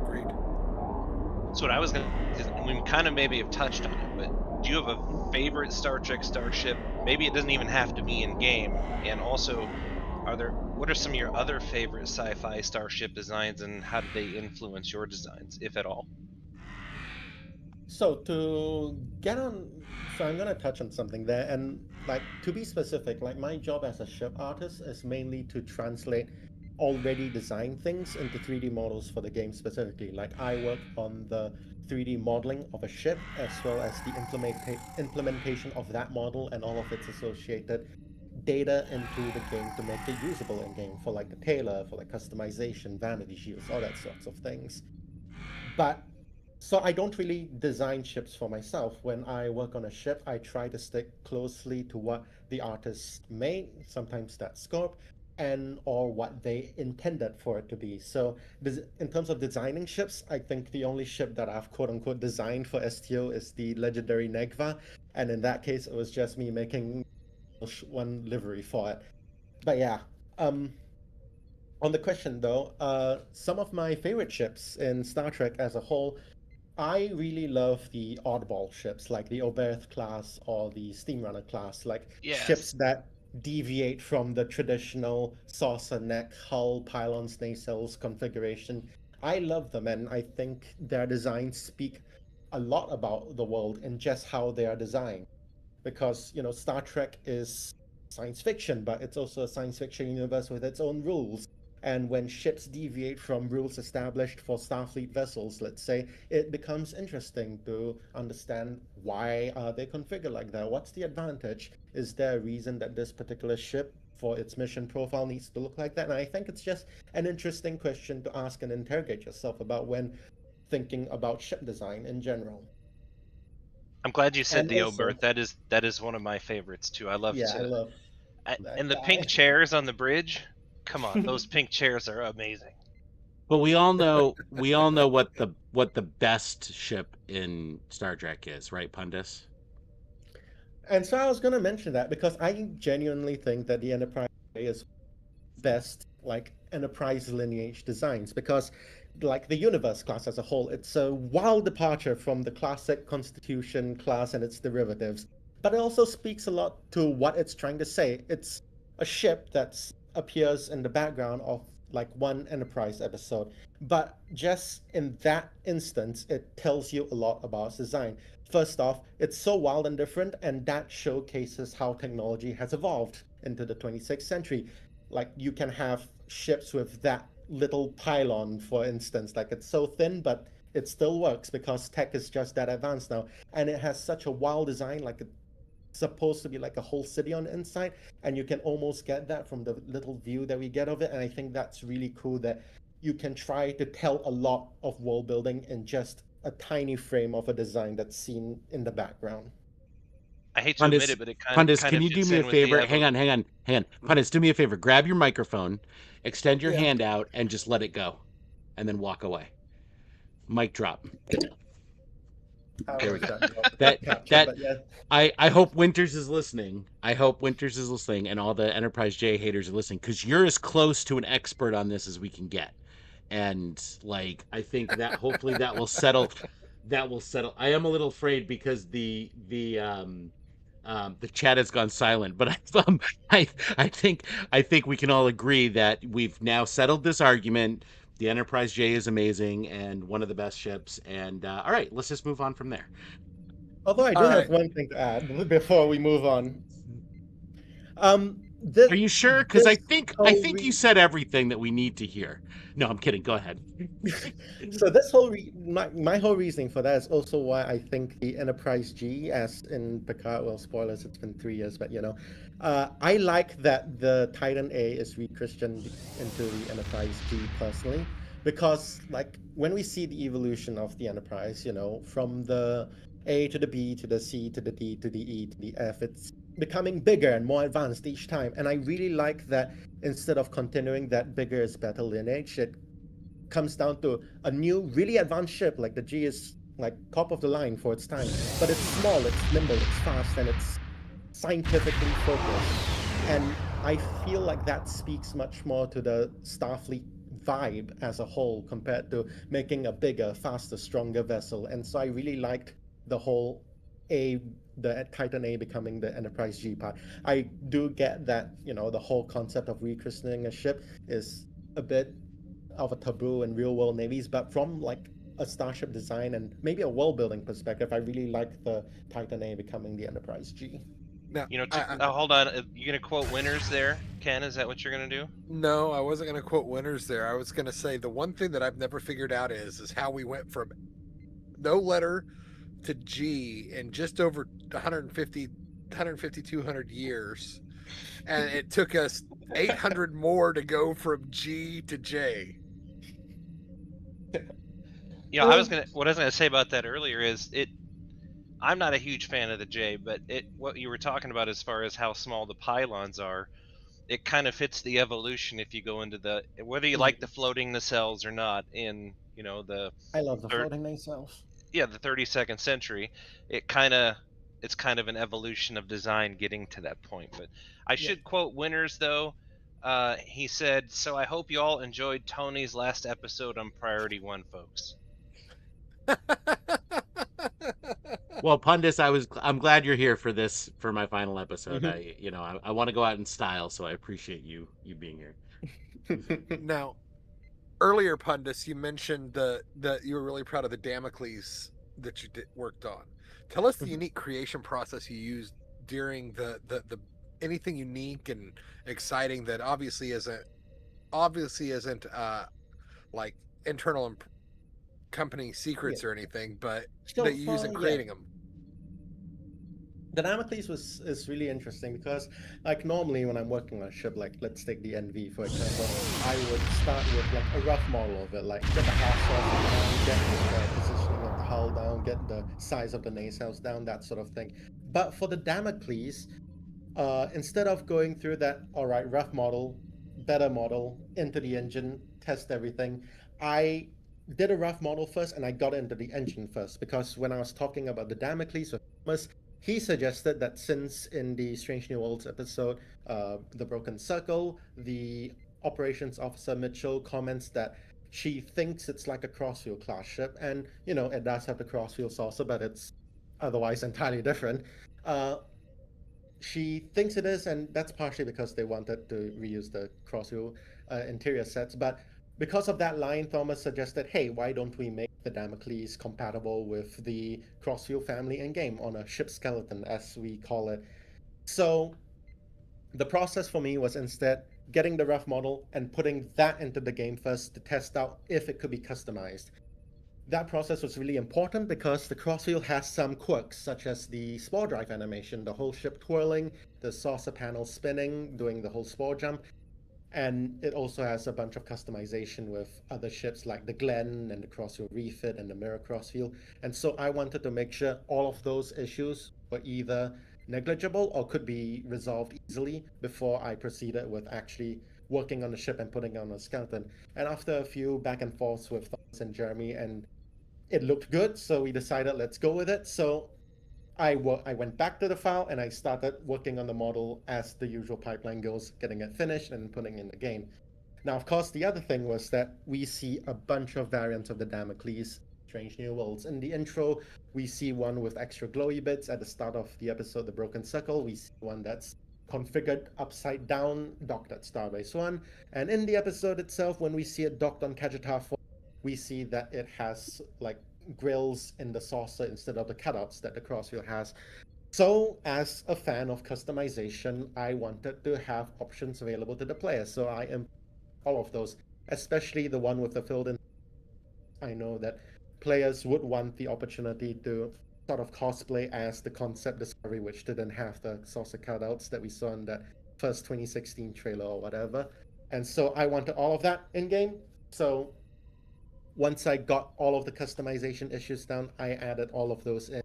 Agreed. So what I was gonna... we kind of maybe have touched on it, but do you have a favorite Star Trek starship? Maybe it doesn't even have to be in game. And also, what are some of your other favorite sci-fi starship designs, and how did they influence your designs, if at all? So I'm gonna touch on something there, and like, to be specific, like, my job as a ship artist is mainly to translate already designed things into 3D models for the game specifically. Like, I work on the 3D modeling of a ship, as well as the implementation of that model and all of its associated data into the game to make it usable in game, for like the tailor, for like customization, vanity shields, all that sorts of things. But so I don't really design ships for myself. When I work on a ship, I try to stick closely to what the artist made, sometimes that's scope, and or what they intended for it to be. So in terms of designing ships, I think the only ship that I've quote unquote designed for STO is the legendary Negva, and in that case, it was just me making one livery for it. But yeah, on the question though, some of my favorite ships in Star Trek as a whole, I really love the oddball ships, like the Oberth class or the Steamrunner class, like Yes. ships that deviate from the traditional saucer neck, hull, pylons, nacelles configuration. I love them, and I think their designs speak a lot about the world and just how they are designed. Because, Star Trek is science fiction, but it's also a science fiction universe with its own rules. And when ships deviate from rules established for Starfleet vessels, let's say, it becomes interesting to understand why are they configured like that? What's the advantage? Is there a reason that this particular ship, for its mission profile, needs to look like that? And I think it's just an interesting question to ask and interrogate yourself about when thinking about ship design in general. I'm glad you said And the also, Oberth. That is one of my favorites too. I love yeah, I to... love that and the guy. pink chairs on the bridge. Come on, those pink chairs are amazing. But we all know what the best ship in Star Trek is, right, Pundus? And so I was going to mention that because I genuinely think that the Enterprise is best, like, Enterprise lineage designs, because like the Universe class as a whole, it's a wild departure from the classic Constitution class and its derivatives, but it also speaks a lot to what it's trying to say. It's a ship that appears in the background of like one Enterprise episode, but just in that instance, it tells you a lot about its design. First off, it's so wild and different, and that showcases how technology has evolved into the 26th century. Like, you can have ships with that little pylon, for instance. Like, it's so thin, but it still works because tech is just that advanced now. And it has such a wild design, like it's supposed to be like a whole city on the inside, and you can almost get that from the little view that we get of it. And I think that's really cool that you can try to tell a lot of world building in just a tiny frame of a design that's seen in the background. I hate to admit Pundus, it, but it kind Pundus, of can you do fits me a in with the favor? Hang on. Pundus, do me a favor. Grab your microphone, extend your Yeah. hand out, and just let it go, and then walk away. Mic drop. How There we was go. that not That captured? that But yeah, I hope Winters is listening. I hope Winters is listening, and all the Enterprise J haters are listening, because you're as close to an expert on this as we can get. And like, I think that hopefully that will settle. That will settle. I am a little afraid because the chat has gone silent, but I I think we can all agree that we've now settled this argument. The Enterprise J is amazing and one of the best ships. And all right, let's just move on from there. although I All do have right. one thing to add before we move on. Are you sure? Because This I whole think you said everything that we need to hear. No, I'm kidding. Go ahead. so this whole my whole reasoning for that is also why I think the Enterprise G, as in Picard, well, spoilers, it's been 3 years, but I like that the Titan A is rechristened into the Enterprise G personally, because like when we see the evolution of the Enterprise, from the A to the B to the C to the D to the E to the F, it's becoming bigger and more advanced each time, and I really like that instead of continuing that bigger is better lineage, it comes down to a new, really advanced ship. Like the G is like top of the line for its time, but it's small, it's nimble, it's fast, and it's scientifically focused. And I feel like that speaks much more to the Starfleet vibe as a whole compared to making a bigger, faster, stronger vessel. And so I really liked the whole A, the Titan A becoming the Enterprise G part. I do get that, the whole concept of rechristening a ship is a bit of a taboo in real world navies, but from like a starship design and maybe a world building perspective, I really like the Titan A becoming the Enterprise G. Now, Hold on. You gonna quote winners there, Ken? Is that what you're gonna do? no, I wasn't going to quote winners there. I was going to say the one thing that I've never figured out is how we went from no letter to G in just over 200 years, and it took us 800 more to go from G to J. You know, what I was gonna say about that earlier is it. I'm not a huge fan of the J, but what you were talking about as far as how small the pylons are, it kind of fits the evolution if you go into the whether you like the floating nacelles or not in the I love the third floating nacelles. the 32nd century. It's kind of an evolution of design getting to that point. But I should quote winners though. He said, "So I hope you all enjoyed Tony's last episode on Priority One, folks." Well, Pundus, I'm glad you're here for this for my final episode. Mhm. I want to go out in style, so I appreciate you being here. Now, earlier, Pundus, you mentioned that you were really proud of the Damocles that you worked on. Tell us the unique creation process you used during the anything unique and exciting that obviously isn't like internal company secrets or anything, but So that you use in for creating them. the Damocles is really interesting because like normally when I'm working on a ship, like let's take the NV for example, I would start with like a rough model of it, like get the half surface down, get the positioning of the hull down, get the size of the nacelles down, that sort of thing. But for the Damocles, instead of going through that, all right, rough model, better model, into the engine, test everything, I did a rough model first and I got into the engine first because when I was talking about the Damocles with Thomas, he suggested that since in the Strange New Worlds episode, The Broken Circle, the operations officer Mitchell comments that she thinks it's like a crossfield class ship, and it does have the crossfield saucer, but it's otherwise entirely different. Uh, she thinks it is, and that's partially because they wanted to reuse the crossview interior sets. But because of that line, Thomas suggested, hey, why don't we make the Damocles compatible with the crossview family in game on a ship skeleton, as we call it? So the process for me was instead getting the rough model and putting that into the game first to test out if it could be customized. That process was really important because the crossfield has some quirks, such as the spore drive animation, the whole ship twirling, the saucer panel spinning, doing the whole spore jump, and it also has a bunch of customization with other ships like the Glen and the crossfield refit and the mirror crossfield. And so I wanted to make sure all of those issues were either negligible or could be resolved easily before I proceeded with actually working on the ship and putting on a skeleton. And after a few back and forths with Thomas and Jeremy and it looked good, so we decided let's go with it. So I went back to the file and I started working on the model as the usual pipeline goes, getting it finished and putting in the game. Now, of course, the other thing was that we see a bunch of variants of the Damocles Strange New Worlds. In the intro, we see one with extra glowy bits. At the start of the episode, The Broken Circle, we see one that's configured upside down, docked at Starbase 1. And in the episode itself, when we see it docked on Kajatar 4, we see that it has like grills in the saucer instead of the cutouts that the Crossfield has. So, as a fan of customization, I wanted to have options available to the player. So I am all of those, especially the one with the filled in. I know that players would want the opportunity to sort of cosplay as the concept discovery, which didn't have the saucer cutouts that we saw in that first 2016 trailer or whatever. And so I wanted all of that in game. So once I got all of the customization issues down, I added all of those in,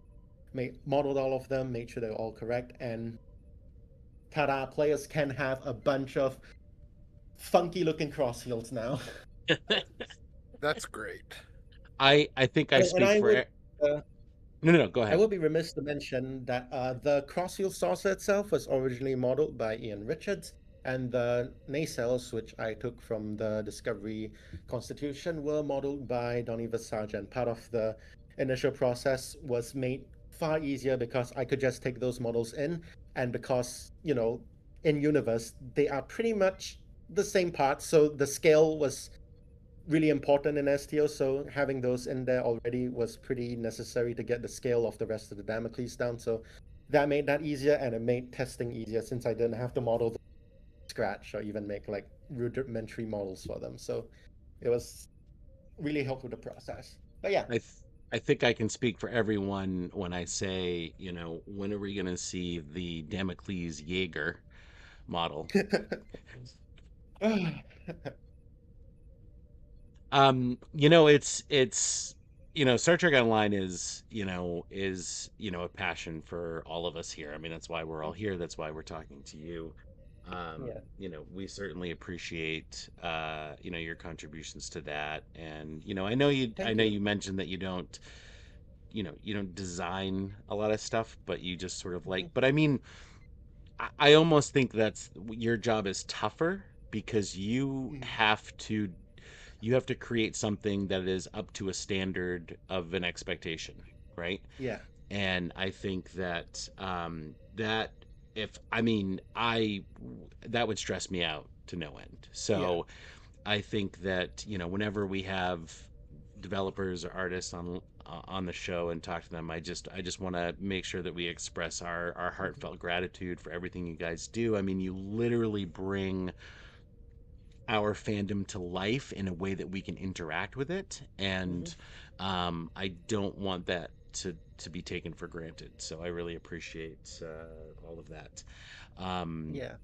modeled all of them, made sure they're all correct, and ta-da, players can have a bunch of funky looking crossfields now. That's great. I think I And speak I for. would, No, go I ahead. would be remiss to mention that the crossfield saucer itself was originally modeled by Ian Richards, and the nacelles, which I took from the Discovery Constitution, were modeled by Donny Visage. And part of the initial process was made far easier because I could just take those models in, and because, you know, in universe, they are pretty much the same parts, so the scale was really important in STO, so having those in there already was pretty necessary to get the scale of the rest of the Damocles down. So that made that easier, and it made testing easier since I didn't have to model them from scratch or even make like rudimentary models for them. So it was really helped with the process. But yeah. I th- I think I can speak for everyone when I say, when are we going to see the Damocles Jaeger model? It's Star Trek Online is a passion for all of us here. I mean, that's why we're all here. That's why we're talking to you. Yeah. We certainly appreciate your contributions to that. And I Thank know you. you mentioned that you don't design a lot of stuff, but you just sort of Mhm. but I mean, I almost think that's your job is tougher because you have to create something that is up to a standard of an expectation, right? Yeah. And I think that that if I mean I that would stress me out to no end. Yeah. So I think that whenever we have developers or artists on the show and talk to them, I just want to make sure that we express our Mhm. heartfelt gratitude for everything you guys do. I mean, you literally bring our fandom to life in a way that we can interact with it, Mhm. and I don't want that to be taken for granted. So I really appreciate all of that. Um, Yeah.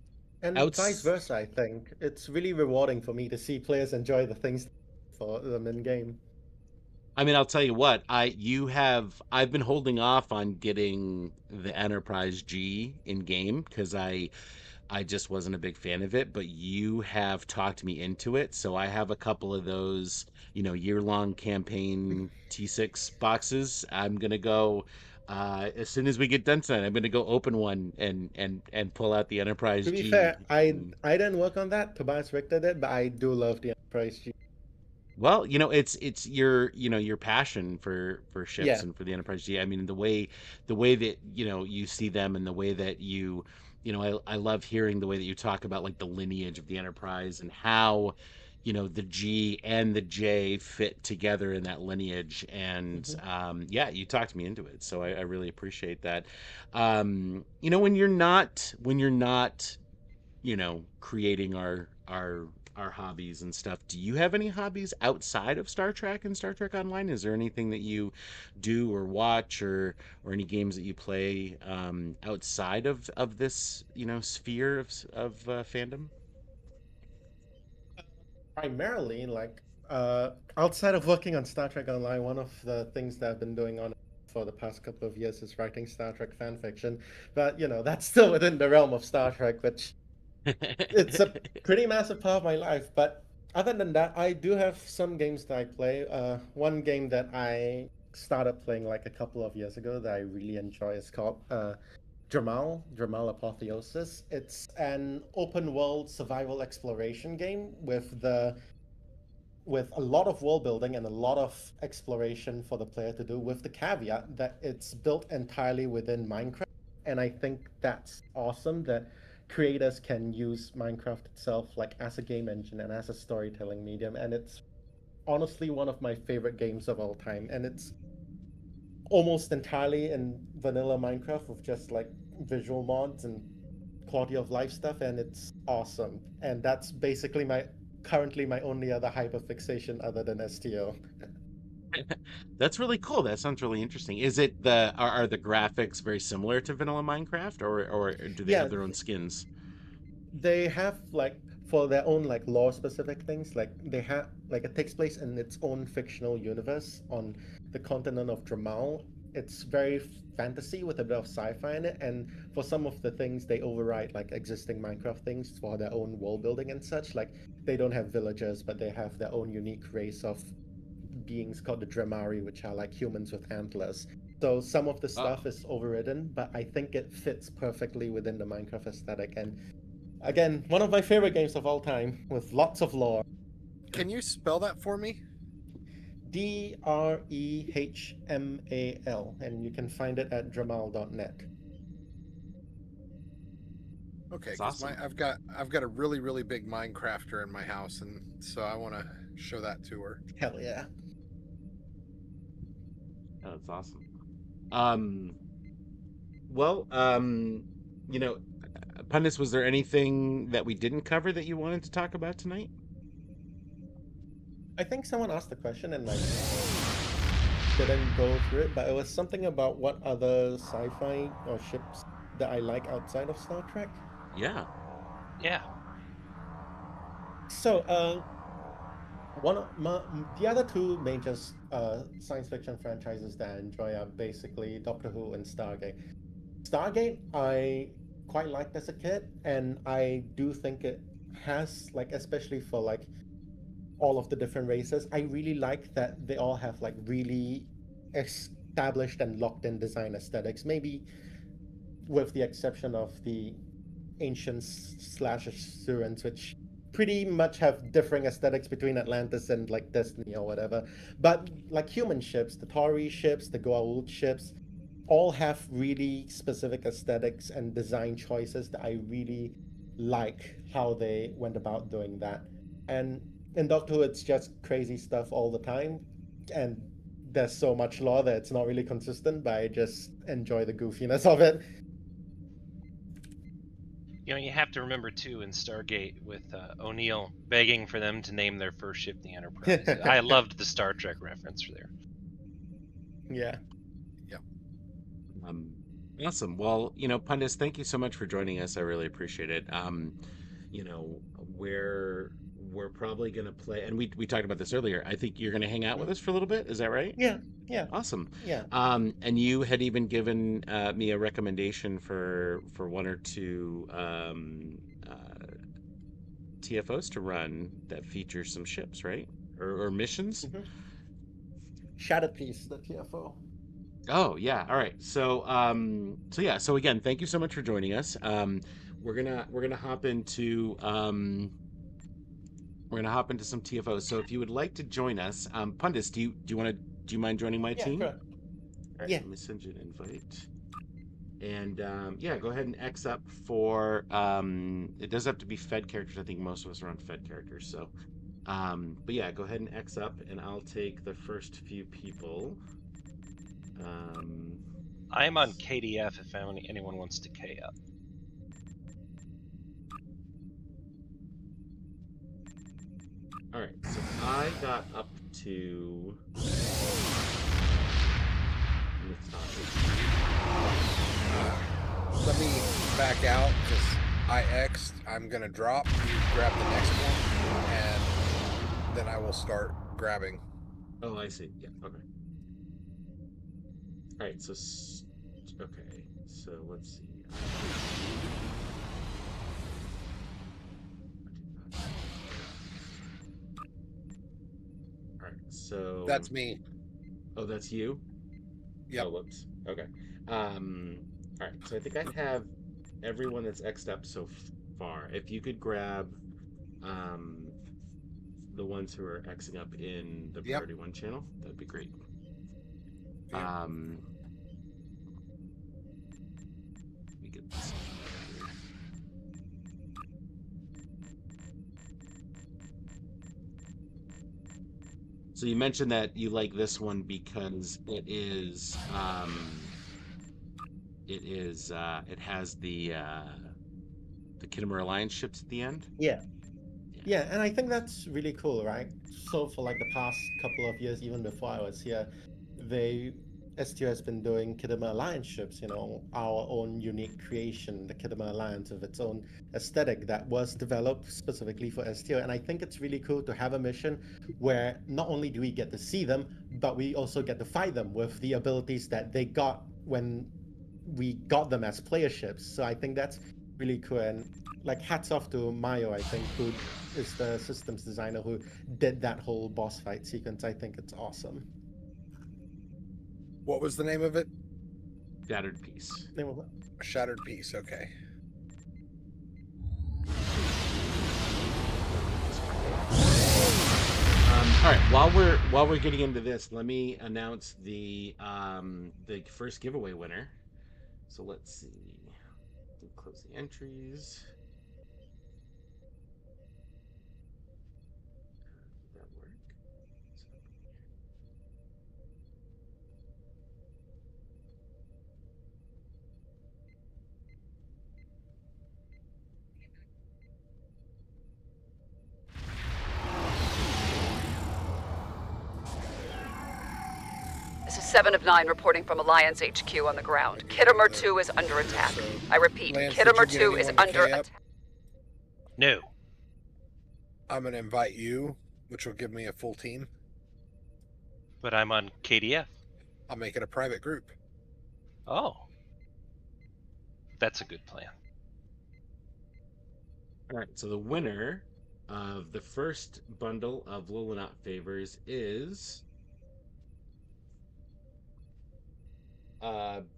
And vice outs. versa, I think. It's really rewarding for me to see players enjoy the things for them in game. I mean, I'll tell you what. I've been holding off on getting the Enterprise G in game because I just wasn't a big fan of it, but you have talked me into it. So I have a couple of those, year-long campaign T6 boxes. I'm gonna go as soon as we get done tonight. I'm gonna go open one and pull out the Enterprise To be G. fair, I didn't work on that. Tobias Richter did, but I do love the Enterprise G. Well, it's your passion for ships Yeah. and for the Enterprise G. I mean, the way that you see them and the way that I love hearing the way that you talk about like the lineage of the Enterprise and how the G and the J fit together in that lineage. And Hmm. yeah, you talked me into it, so I really appreciate that. When you're not creating our hobbies and stuff. Do you have any hobbies outside of Star Trek and Star Trek Online? Is there anything that you do or watch or any games that you play outside of this sphere of fandom? Primarily, like, outside of working on Star Trek Online, one of the things that I've been doing on for the past couple of years is writing Star Trek fan fiction. But, that's still within the realm of Star Trek, which it's a pretty massive part of my life. But Other than that, I do have some games that I play. One game that I started playing like a couple of years ago that I really enjoy is called Dramal Apotheosis. It's an open world survival exploration game with a lot of world building and a lot of exploration for the player to do, with the caveat that it's built entirely within Minecraft. And I think that's awesome that creators can use Minecraft itself like as a game engine and as a storytelling medium. And it's honestly one of my favorite games of all time. And it's almost entirely in vanilla Minecraft with just like visual mods and quality of life stuff, and it's awesome. And that's basically my currently my only other hyperfixation other than STO. That's really cool. That sounds really interesting. Is it are the graphics very similar to vanilla Minecraft, or do they Yeah, have their own skins? they have like for their own like lore specific things, like they have like it takes place in its own fictional universe on the continent of Dramal. It's very fantasy with a bit of sci-fi in it, and for some of the things they override like existing Minecraft things for their own world building and such. Like they don't have villagers, but they have their own unique race of beings called the Dremari, which are like humans with antlers. So some of the Oh, stuff is overridden, but I think it fits perfectly within the Minecraft aesthetic. And again, one of my favorite games of all time with lots of lore. Can you spell that for me? Drehmal, and you can find it at dramal.net. Okay, it's because awesome. I've got a really big Minecrafter in my house, and so I want to show that to her. Hell yeah. Oh, that's awesome. Um, well, you know, Pundus, was there anything that we didn't cover that you wanted to talk about tonight? I think someone asked the question and like didn't go through it, but it was something about what other sci-fi or ships that I like outside of Star Trek. Yeah. Yeah. So, one of the other two major science fiction franchises that I enjoy are basically Doctor Who and Stargate. Stargate, I quite liked as a kid, and I do think it has like, especially for like all of the different races, I really like that they all have like really established and locked in design aesthetics. Maybe with the exception of the ancients slash Assyrians, which pretty much have differing aesthetics between Atlantis and like Destiny or whatever. But like human ships, the Tauri ships, the Goa'uld ships, all have really specific aesthetics and design choices that I really like how they went about doing that. And in Doctor Who, it's just crazy stuff all the time, and there's so much lore that it's not really consistent, but I just enjoy the goofiness of it. You know, you have to remember too in Stargate with O'Neill begging for them to name their first ship the Enterprise. I loved the Star Trek reference there. Yeah. Um, awesome. Well, Pundus, thank you so much for joining us. I really appreciate it. You know, we're probably gonna play, and we talked about this earlier. I think you're gonna hang out with Mhm. us for a little bit. Is that right? Yeah, yeah, Awesome. yeah. And you had even given me a recommendation for one or two TFOs to run that feature some ships, right? Or missions. Hmm. Shattered Piece, the TFO. Oh yeah. All right. So yeah. So again, thank you so much for joining us. We're gonna hop into some TFOs. So if you would like to join us, Pundus, do you mind joining my Yeah, team? correct. All right. Yeah. Let me send you an invite. And yeah, go ahead and X up for it does have to be Fed characters. I think most of us are on Fed characters. So but yeah, go ahead and X up and I'll take the first few people. Um I'm on KDF if anyone wants to K up. all right, so I got up to Let me back out because I X'd. I'm gonna drop. You grab the next one, and then I will start grabbing. Oh, I see. Yeah, okay. All right, so okay. So let's see. So That's me. Oh, that's you? Yep. Oh, whoops. Okay. All right. So I think I have everyone that's X'd up so far. If you could grab um, the ones who are Xing up in the Yep. Priority 1 channel, that'd be great. Yep. Let me get this here. So you mentioned that you like this one because it has the Kittimer Alliance ships at the end. Yeah. Yeah, and I think that's really cool, right? So for like the past couple of years, even before I was here, STO has been doing Kittimer Alliance ships, our own unique creation, the Kittimer Alliance with its own aesthetic that was developed specifically for STO. And I think it's really cool to have a mission where not only do we get to see them, but we also get to fight them with the abilities that they got when we got them as player ships. So I think that's really cool. And like hats off to Mayo, I think, who is the systems designer who did that whole boss fight sequence. I think it's awesome. What was the name of it? Shattered Piece. Shattered Piece. Okay. All right. While we're getting into this, let me announce the first giveaway winner. So let's see. Close the entries. Did that work? This is 7 of 9 reporting from Alliance HQ on the ground. Kittimer 2 is under attack. I repeat, Lance, Kittimer did you 2 get is anyone to under K up? attack. No. I'm gonna invite you, which will give me a full team. But I'm on KDF. I'll make it a private group. Oh. That's a good plan. All right. So the winner of the first bundle of Lilinaut favors is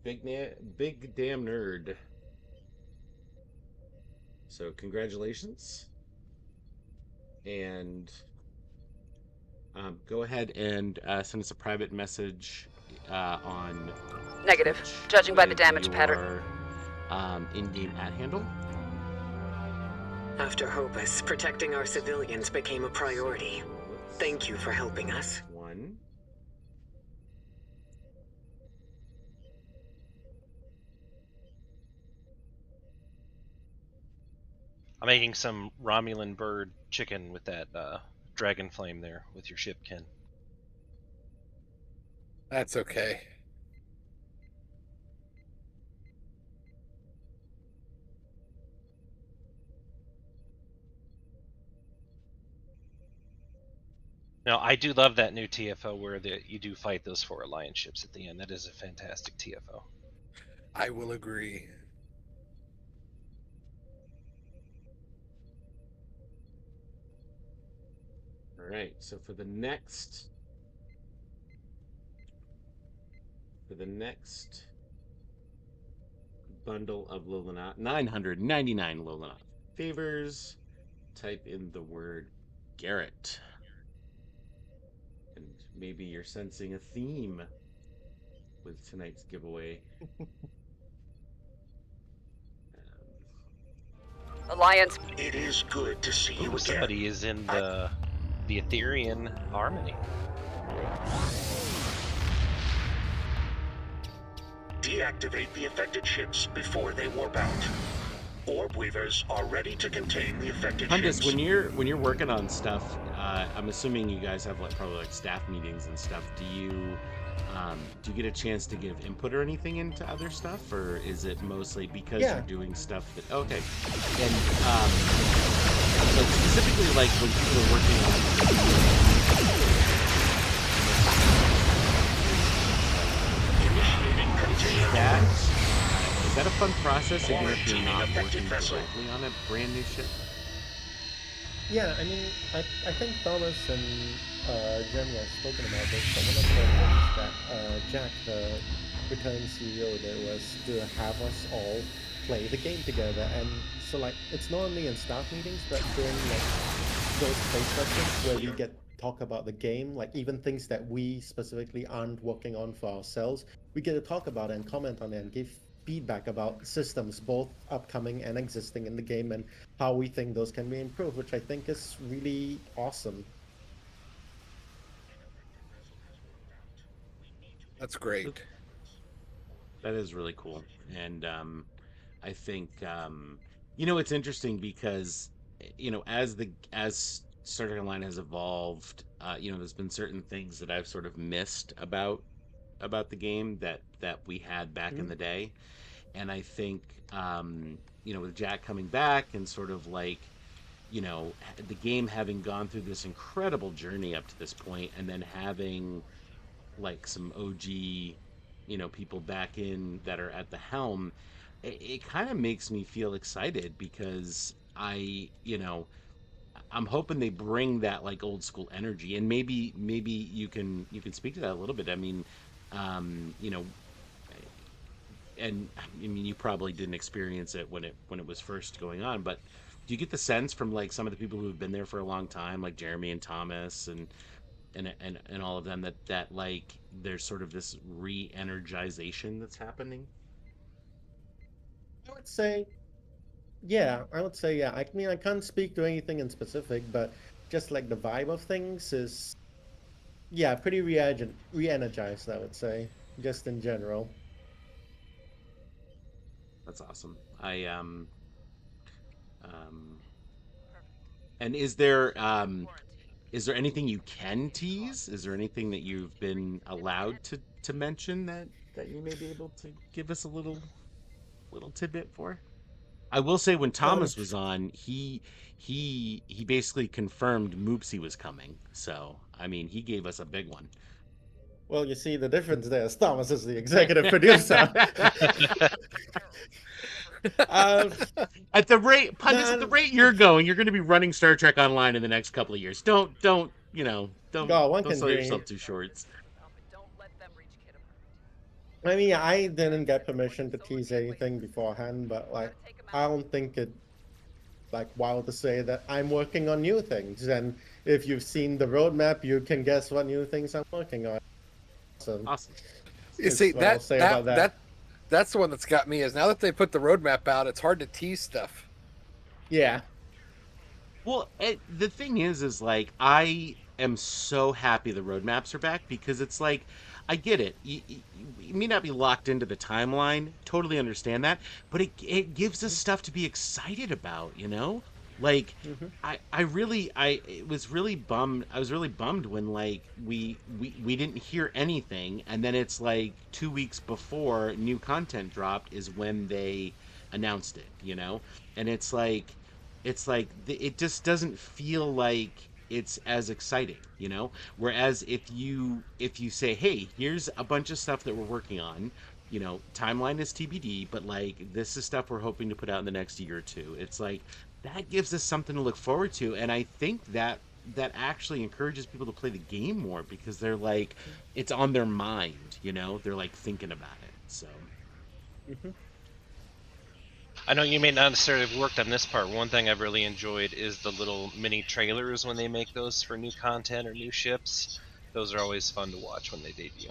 Big Damn Nerd. So congratulations. And go ahead and send us a private message on Negative. Twitch Judging by the with damage your, pattern. in-game @ handle. After Hopus, protecting our civilians became a priority. Thank you for helping us. One. I'm making some Romulan bird chicken with that dragon flame there with your ship, Ken. That's okay. Now, I do love that new TFO where you do fight those 4 Alliance ships at the end. That is a fantastic TFO. I will agree. All right. So for the next bundle of Lilinaut, 999 Lilinaut favors, type in the word Garrett. And maybe you're sensing a theme with tonight's giveaway. Alliance. It is good to see you again. Somebody is in the Etherean Harmony. Deactivate the affected ships before they warp out. Orb weavers are ready to contain the affected Pundus, ships. when you're working on stuff, I'm assuming you guys have probably staff meetings and stuff. Do you get a chance to give input or anything into other stuff, or is it mostly because you're doing stuff that okay? And like specifically, like when people are working on is that a fun process even if you're not working directly on a brand new ship? Yeah, I mean, I think Thomas and Jeremy has spoken about this, but one of the things that Jack, the returning CEO, did was to have us all play the game together. And so, like, it's not only in staff meetings, but during like those play sessions where we get talk about the game, like even things that we specifically aren't working on for ourselves, we get to talk about it and comment on it and give feedback about systems, both upcoming and existing in the game, and how we think those can be improved, which I think is really awesome. That's great. That is really cool. And I think you know, it's interesting because you know, as Star Trek Online has evolved, you know, there's been certain things that I've sort of missed about the game that we had back in Mm-hmm. the day. And I think you know, with Jack coming back and sort of like, you know, the game having gone through this incredible journey up to this point, and then having like some OG, you know, people back in that are at the helm, it kind of makes me feel excited because you know, I'm hoping they bring that like old school energy, and maybe you can speak to that a little bit. I mean, you know, and I mean, you probably didn't experience it when it was first going on, but do you get the sense from like some of the people who have been there for a long time, like Jeremy and Thomas and all of them, that like there's sort of this re-energization that's happening? I would say, yeah, I would say, yeah. I mean, I can't speak to anything in specific, but just like the vibe of things is, yeah, pretty re-energized, I would say, just in general. That's awesome. Um and is there anything you can tease? Is there anything that you've been allowed to mention that you may be able to give us a little tidbit for? I will say when Um, Thomas was on, he basically confirmed Moopsy was coming. So, I mean, he gave us a big one. well, you see, the difference there is Thomas is the executive producer. um, At the rate, Pundus, at the man, rate you're going, you're going to be running Star Trek Online in the next couple of years. Don't, you know, God, one don't can sell dream. yourself too short. Don't let them reach I mean, I didn't get permission to tease anything beforehand, but like, I don't think it like wild to say that I'm working on new things. And if you've seen the roadmap, you can guess what new things I'm working on. So Awesome. You is see what I'll say about that. that's the one that's got me is now that they put the roadmap out, it's hard to tease stuff. Yeah. Well, the thing is like I am so happy the roadmaps are back because it's like I get it. You may not be locked into the timeline. Totally understand that, but it gives us stuff to be excited about. You know, like Mm-hmm. I it was really bummed. I was really bummed when like we didn't hear anything, and then it's like 2 weeks before new content dropped is when they announced it. You know, and it's like it just doesn't feel like it's as exciting, you know, whereas if you say, hey, here's a bunch of stuff that we're working on, you know, timeline is TBD, but like this is stuff we're hoping to put out in the next year or two, it's like that gives us something to look forward to. And I think that actually encourages people to play the game more because they're like it's on their mind, you know, they're like thinking about it. So Mm-hmm. I know you may not necessarily have worked on this part. One thing I've really enjoyed is the little mini trailers when they make those for new content or new ships. Those are always fun to watch when they debut.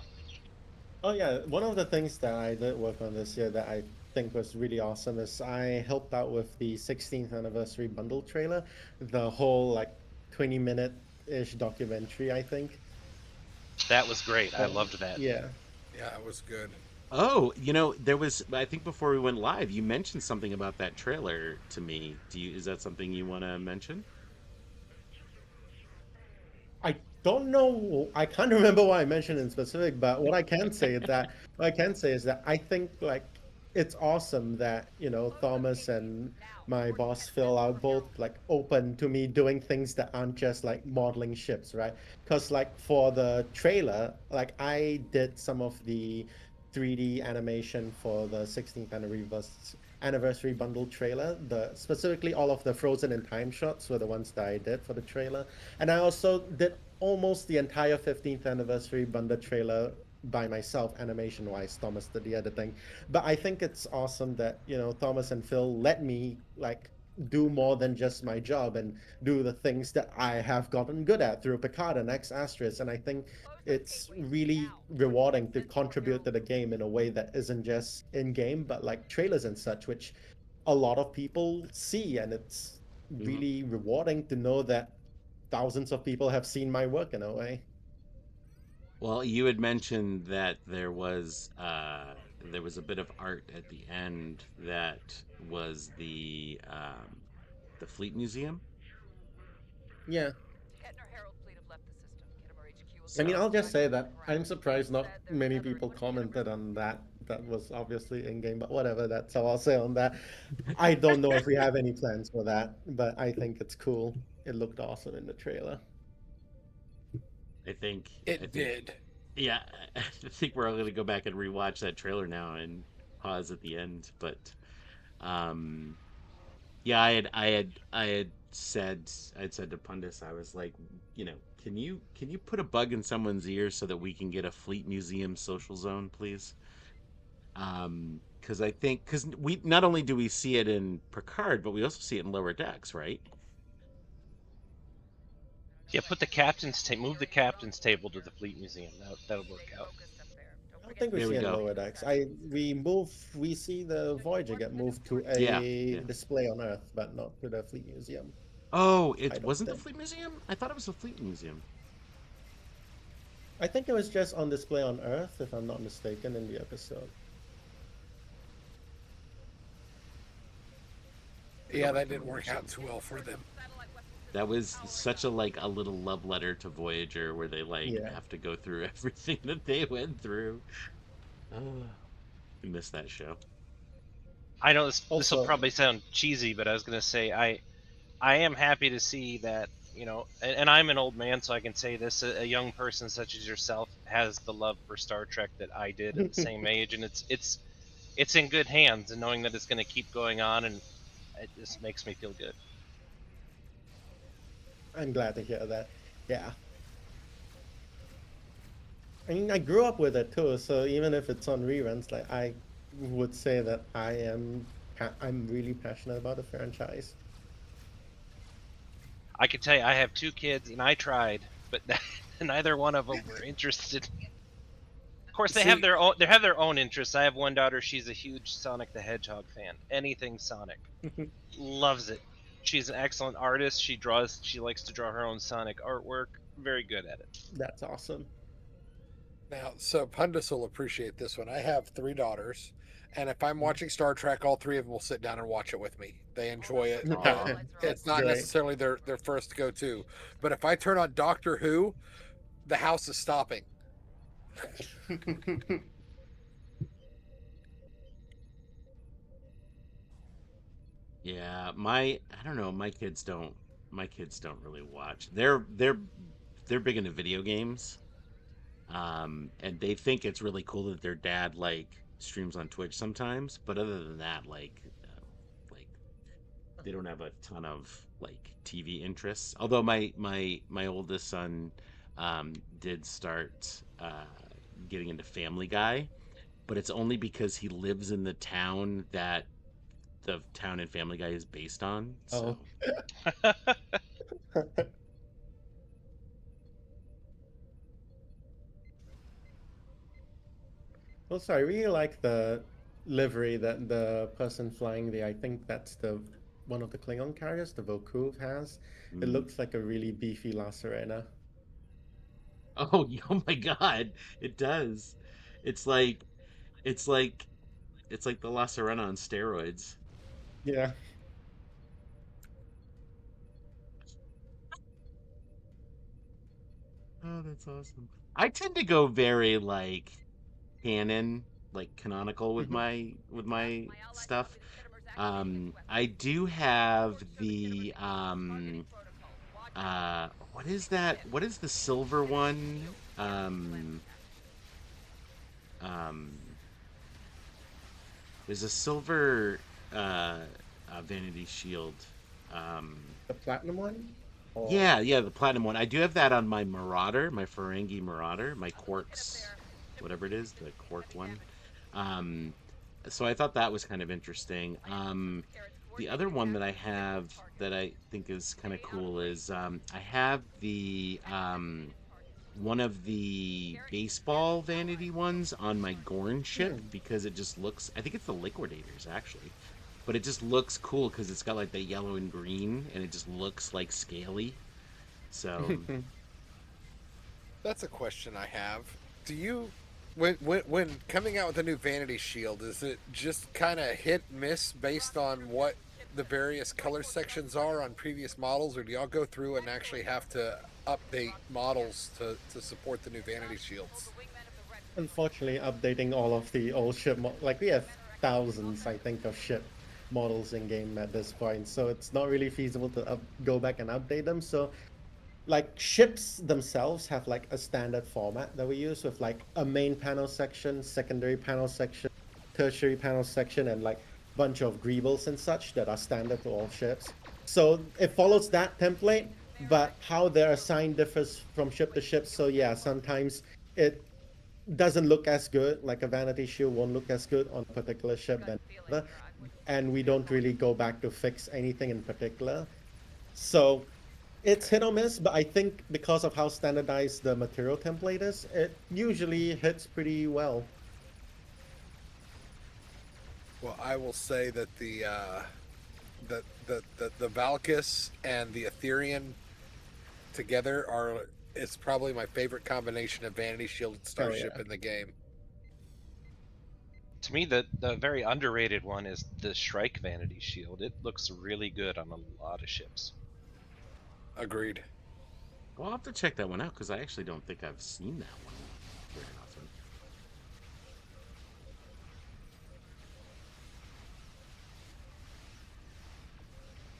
Oh yeah, one of the things that I did work on this year that I think was really awesome is I helped out with the 16th anniversary bundle trailer, the whole like 20-minute-ish documentary, I think. That was great. I So, loved that. yeah. Yeah, it was good. oh, you know, there was, I think before we went live, you mentioned something about that trailer to me. Is that something you want to mention? I don't know. I can't remember what I mentioned in specific, but what I can say is that I think like it's awesome that Thomas and my boss Phil are both like open to me doing things that aren't just like modeling ships, right? Because like for the trailer, like I did some of the 3D animation for the 16th anniversary bundle trailer. The specifically all of the frozen in time shots were the ones that I did for the trailer, and I also did almost the entire 15th anniversary Bunda trailer by myself, animation-wise. Thomas did the editing, but I think it's awesome that Thomas and Phil let me like do more than just my job and do the things that I have gotten good at through Picard and X Asterisk, and I think it's really rewarding to contribute to the game in a way that isn't just in game, but like trailers and such, which a lot of people see, and it's really rewarding to know that thousands of people have seen my work in a way. Well, you had mentioned that there was a bit of art at the end that was the Fleet Museum. Yeah. I mean, So I'll just say that I'm surprised not many people commented on that. That was obviously in game, but whatever. That's all I'll say on that. I don't know if we have any plans for that, but I think it's cool. It looked awesome in the trailer. I think It did. yeah, I think we're all going to go back and rewatch that trailer now and pause at the end. But um, yeah, I had said to Pundus, I was like, can you put a bug in someone's ear so that we can get a Fleet Museum social zone, please? Because we not only do we see it in Picard, but we also see it in Lower Decks, right? Yeah, move the captain's table to the Fleet Museum. That'll work out. I don't think we There see we it in go. lower decks. We see the Voyager get moved to Yeah, a yeah. display on Earth, but not to the Fleet Museum. Oh, I it don't wasn't the think. Fleet Museum? I thought it was the Fleet Museum. I think it was just on display on Earth, if I'm not mistaken, in the episode. Yeah, that didn't work out too well for them. That was such a little love letter to Voyager, where they Yeah. have to go through everything that they went through. Oh, I miss that show. I know this will Also, probably sound cheesy, but I was gonna say I am happy to see that and I'm an old man, so I can say this: a young person such as yourself has the love for Star Trek that I did at the same age, and it's in good hands, and knowing that it's going to keep going on, and it just makes me feel good. I'm glad to hear that. Yeah. I mean, I grew up with it too, so even if it's on reruns, like I would say that I'm really passionate about the franchise. I can tell you, I have 2 kids, and I tried, but neither one of them were interested. Of course, they have their own interests. I have one daughter; she's a huge Sonic the Hedgehog fan. Anything Sonic, loves it. She's an excellent artist. She draws. She likes to draw her own Sonic artwork. Very good at it. That's awesome. Now, so Pundus will appreciate this one. I have 3 daughters, and if I'm watching Star Trek, all 3 of them will sit down and watch it with me. They enjoy it. Aw. It's not Great. necessarily their first go-to, but if I turn on Doctor Who, the house is stopping. Yeah, I don't know, my kids don't really watch. They're big into video games. And they think it's really cool that their dad streams on Twitch sometimes, but other than that, like they don't have a ton of TV interests. Although my oldest son did start getting into Family Guy, but it's only because he lives in the town that the town and Family Guy is based on. So Oh. Also, I really like the livery that the person flying I think that's the one of the Klingon carriers, the Vokuv has. It mm. looks like a really beefy La Serena. Oh, oh my God, it does. It's like it's like it's like the La Serena on steroids. Yeah. Oh, that's awesome. I tend to go very canon, canonical with Mhm. my stuff. I do have the what is that? What is the silver one? Um there's a silver Vanity Shield. Um The platinum one? Yeah, the platinum one. I do have that on my Marauder, my Ferengi Marauder, my Quarks, whatever it is, the Quark one. Um, so I thought that was kind of interesting. The other one that I have that I think is kind of cool is I have the one of the baseball vanity ones on my Gorn ship Hmm. because it just looks. I think it's the Liquidators actually, but it just looks cool because it's got like the yellow and green, and it just looks like scaly. So That's a question I have. Do you, when coming out with a new Vanity Shield, is it just kind of hit miss based on what the various color sections are on previous models, or do y'all go through and actually have to update models to support the new Vanity Shields? Unfortunately, updating all of the old ship, like we have thousands, I think, of ship models in game at this point, so it's not really feasible to go back and update them. So like ships themselves have like a standard format that we use with like a main panel section, secondary panel section, tertiary panel section, and like bunch of greebles and such that are standard to all ships. So it follows that template, but how they're assigned differs from ship to ship. So yeah, sometimes it doesn't look as good, like a vanity shield won't look as good on a particular ship than another, and we don't really go back to fix anything in particular. So it's hit or miss, but I think because of how standardized the material template is, it usually hits pretty well. Well, I will say that the Valkys and the Etherean together are, it's probably my favorite combination of Vanity Shield and Oh Starship yeah. in the game. To me, the very underrated one is the Shrike Vanity Shield. It looks really good on a lot of ships. Agreed. well, I'll have to check that one out because I actually don't think I've seen that one very often.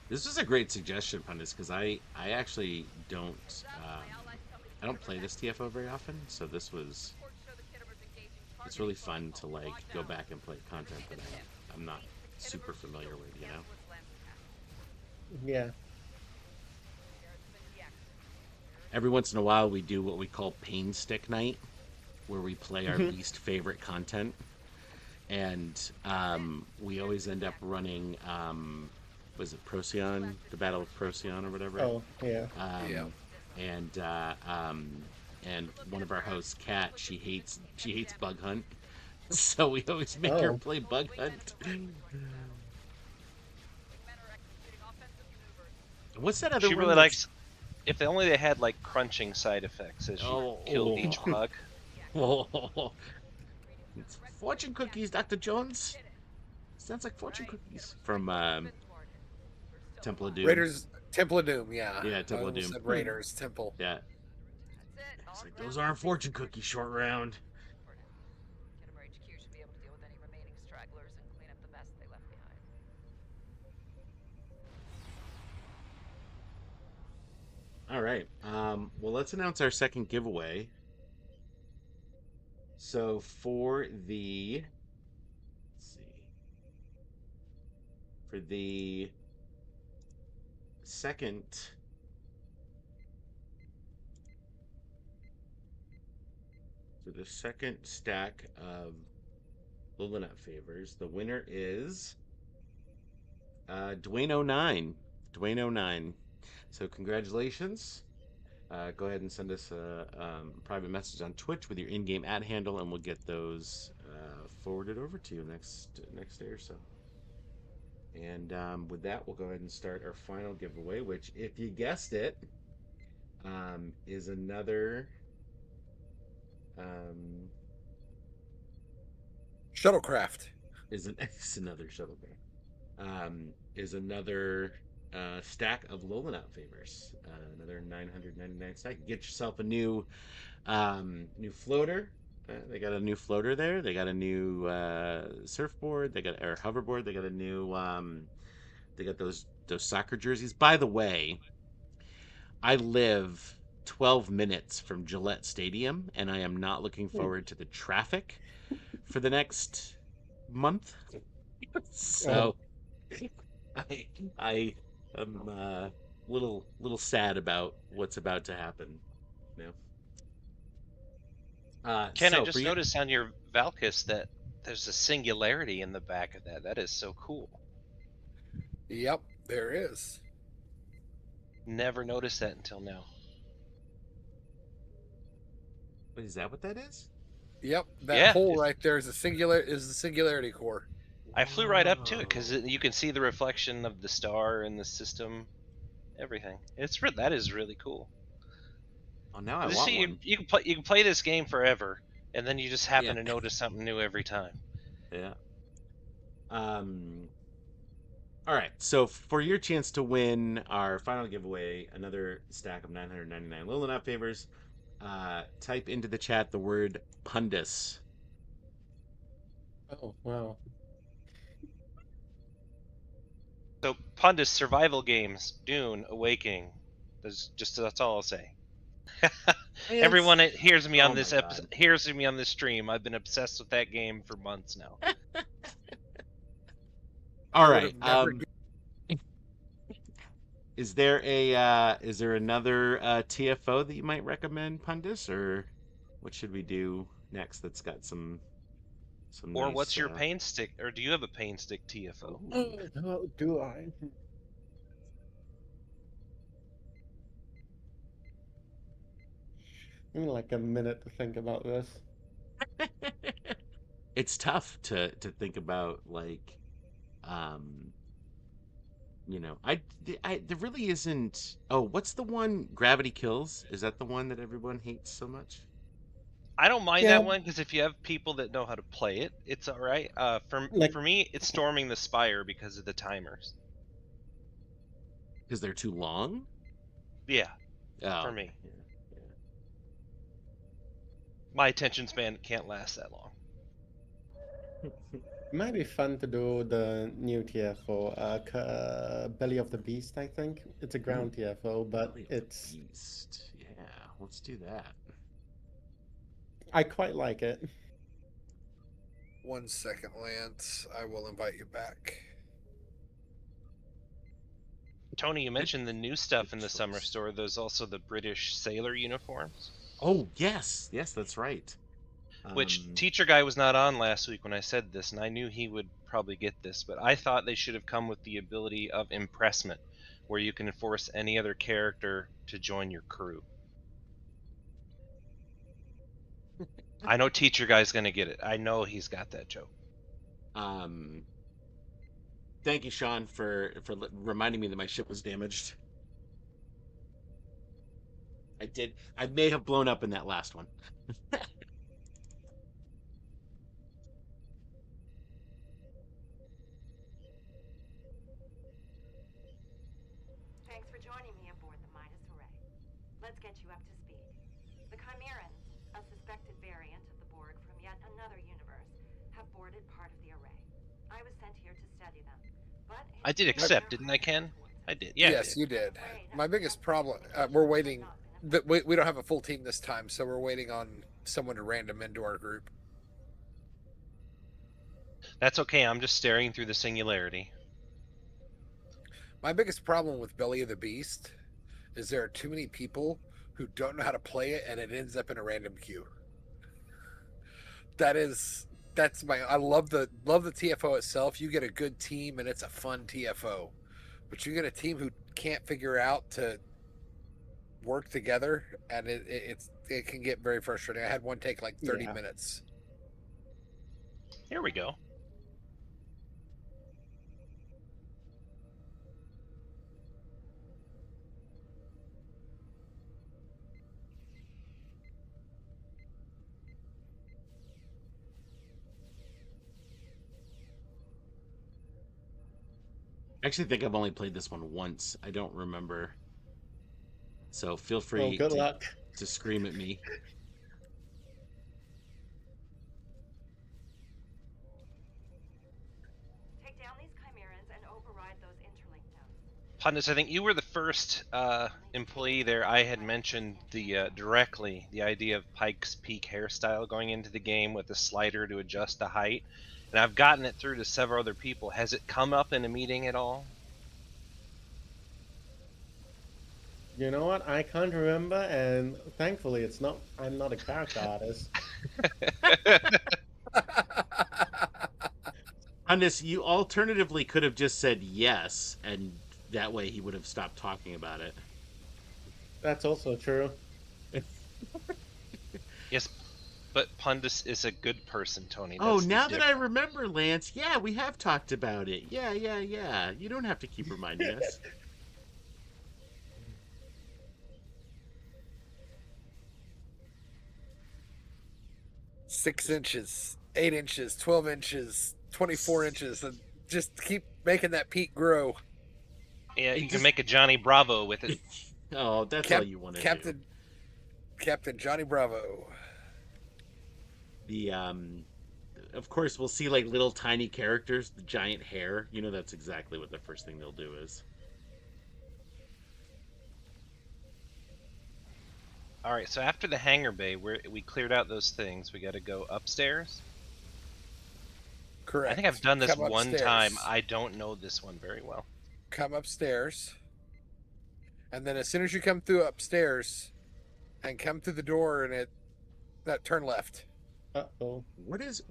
This is a great suggestion, Pundus, because I actually I don't play this TFO very often, so it's really fun to like go back and play content that I'm not super familiar with, you know. Yeah. Every once in a while, we do what we call pain stick night, where we play our Mhm. least favorite content, and we always end up running. Was it Procyon, the Battle of Procyon, or whatever? Oh yeah. Yeah. Um, and and one of our hosts, Kat, she hates Bug Hunt, so we always make her Oh. play Bug Hunt. What's that other She one really that's likes. If only they had like crunching side effects as you killed oh, each bug. oh. It's fortune cookies, Dr. Jones? Sounds like fortune cookies from Temple of Doom. Temple of Doom, yeah. Yeah, I Temple of almost Doom. said Raiders, Temple. Yeah. It's like those aren't fortune cookies, short round. All right. Well, let's announce our second giveaway. So for the let's see, for the second stack of Lillinut favors, the winner is Dwayne09. Dwayne09. So congratulations. Go ahead and send us a private message on Twitch with your in-game ad handle, and we'll get those forwarded over to you next day or so. And with that, we'll go ahead and start our final giveaway, which, if you guessed it, is another um, Shuttlecraft. is another shuttlecraft. Is another stack of Lolanout favors. Another 999 stack. Get yourself a new floater. They got a new floater there. They got a new surfboard. They got or hoverboard. They got a new. They got those soccer jerseys. By the way, I live 12 minutes from Gillette Stadium, and I am not looking forward to the traffic for the next month. Oh. So I I am little sad about what's about to happen. You know. Ken, I So for just you, noticed on your Valkis that there's a singularity in the back of that. That is so cool. Yep, there is. Never noticed that until now. is that what that is? Yep, that Yeah, hole it's- right there is the singularity core. I flew right up to it Wow. because you can see the reflection of the star in the system, everything. That is really cool. Oh, now I Just want see, one. you can play this game forever, and then you just happen Yeah. to notice something new every time. Yeah. All right. So for your chance to win our final giveaway, another stack of 999 Little Enough favors, type into the chat the word Pundus. Oh, wow. So Pundus survival games, Dune, Awakening. That's all I'll say. Everyone that hears me on Oh this my episode, God. hears me on this stream. I've been obsessed with that game for months now. All I would right. have never Is there another TFO that you might recommend, Pundus, or what should we do next? That's got some Or nice. what's your pain stick? Or do you have a pain stick TFO? Oh, do I? Give me like a minute to think about this. It's tough to think about, like, um, there really isn't. Oh, what's the one? Gravity Kills? Is that the one that everyone hates so much? I don't mind Yeah. that one because if you have people that know how to play it, it's all right. Like- For me, it's Storming the Spire because of the timers. Because they're too long. Yeah, Oh, for okay. me. Yeah. My attention span can't last that long. It might be fun to do the new TFO, Belly of the Beast, I think. It's a ground TFO, but Belly of the it's... Beast. Yeah, let's do that. I quite like it. 1 second, Lance. I will invite you back. Tony, you mentioned the new stuff in the choice. summer store. There's also the British sailor uniforms, Oh, yes, that's right. which Teacher Guy was not on last week when I said this, and I knew he would probably get this, but I thought they should have come with the ability of impressment, where you can force any other character to join your crew. I know Teacher Guy's gonna get it. I know he's got that joke. Thank you, Sean, for reminding me that my ship was damaged. I did. I may have blown up in that last one. Thanks for joining me aboard the Midas Array. Let's get you up to speed. The Chimerans, a suspected variant of the Borg from yet another universe, have boarded part of the array. I was sent here to study them, but I did accept, didn't I, Ken? I did. Yeah. Yes, you did. My biggest problem, we're waiting. We don't have a full team this time, so we're waiting on someone to random into our group. That's okay. I'm just staring through the singularity. My biggest problem with Belly of the Beast is there are too many people who don't know how to play it, and it ends up in a random queue. I love the TFO itself. You get a good team, and it's a fun TFO. But you get a team who can't figure out to work together, and it can get very frustrating. I had one take like 30 minutes. Here we go. I actually think I've only played this one once. I don't remember. So feel free Good luck. to scream at me. take down these Chimerans and override those interlink nodes. Pundus, I think you were the first employee there. I had mentioned directly the idea of Pike's Peak hairstyle going into the game with a slider to adjust the height. And I've gotten it through to several other people. Has it come up in a meeting at all? You know what? I can't remember, and thankfully, it's not. I'm not a character artist. Pundus, you alternatively could have just said yes, and that way he would have stopped talking about it. That's also true. Yes, but Pundus is a good person, Tony. Oh, That's the now that I difference. remember, Lance, yeah, we have talked about it. Yeah. You don't have to keep reminding us. 6 inches, 8 inches, 12 inches, 24 inches, and just keep making that peak grow. Yeah, you just- can make a Johnny Bravo with it. Oh, that's all you want to do. Captain Johnny Bravo. The of course we'll see like little tiny characters, the giant hair. You know that's exactly what the first thing they'll do is. All right, so after the hangar bay, we cleared out those things. We got to go upstairs. Correct. I think I've done this Come one upstairs. time. I don't know this one very well. Come upstairs. And then as soon as you come through upstairs and come through the door and that turn left. Uh-oh.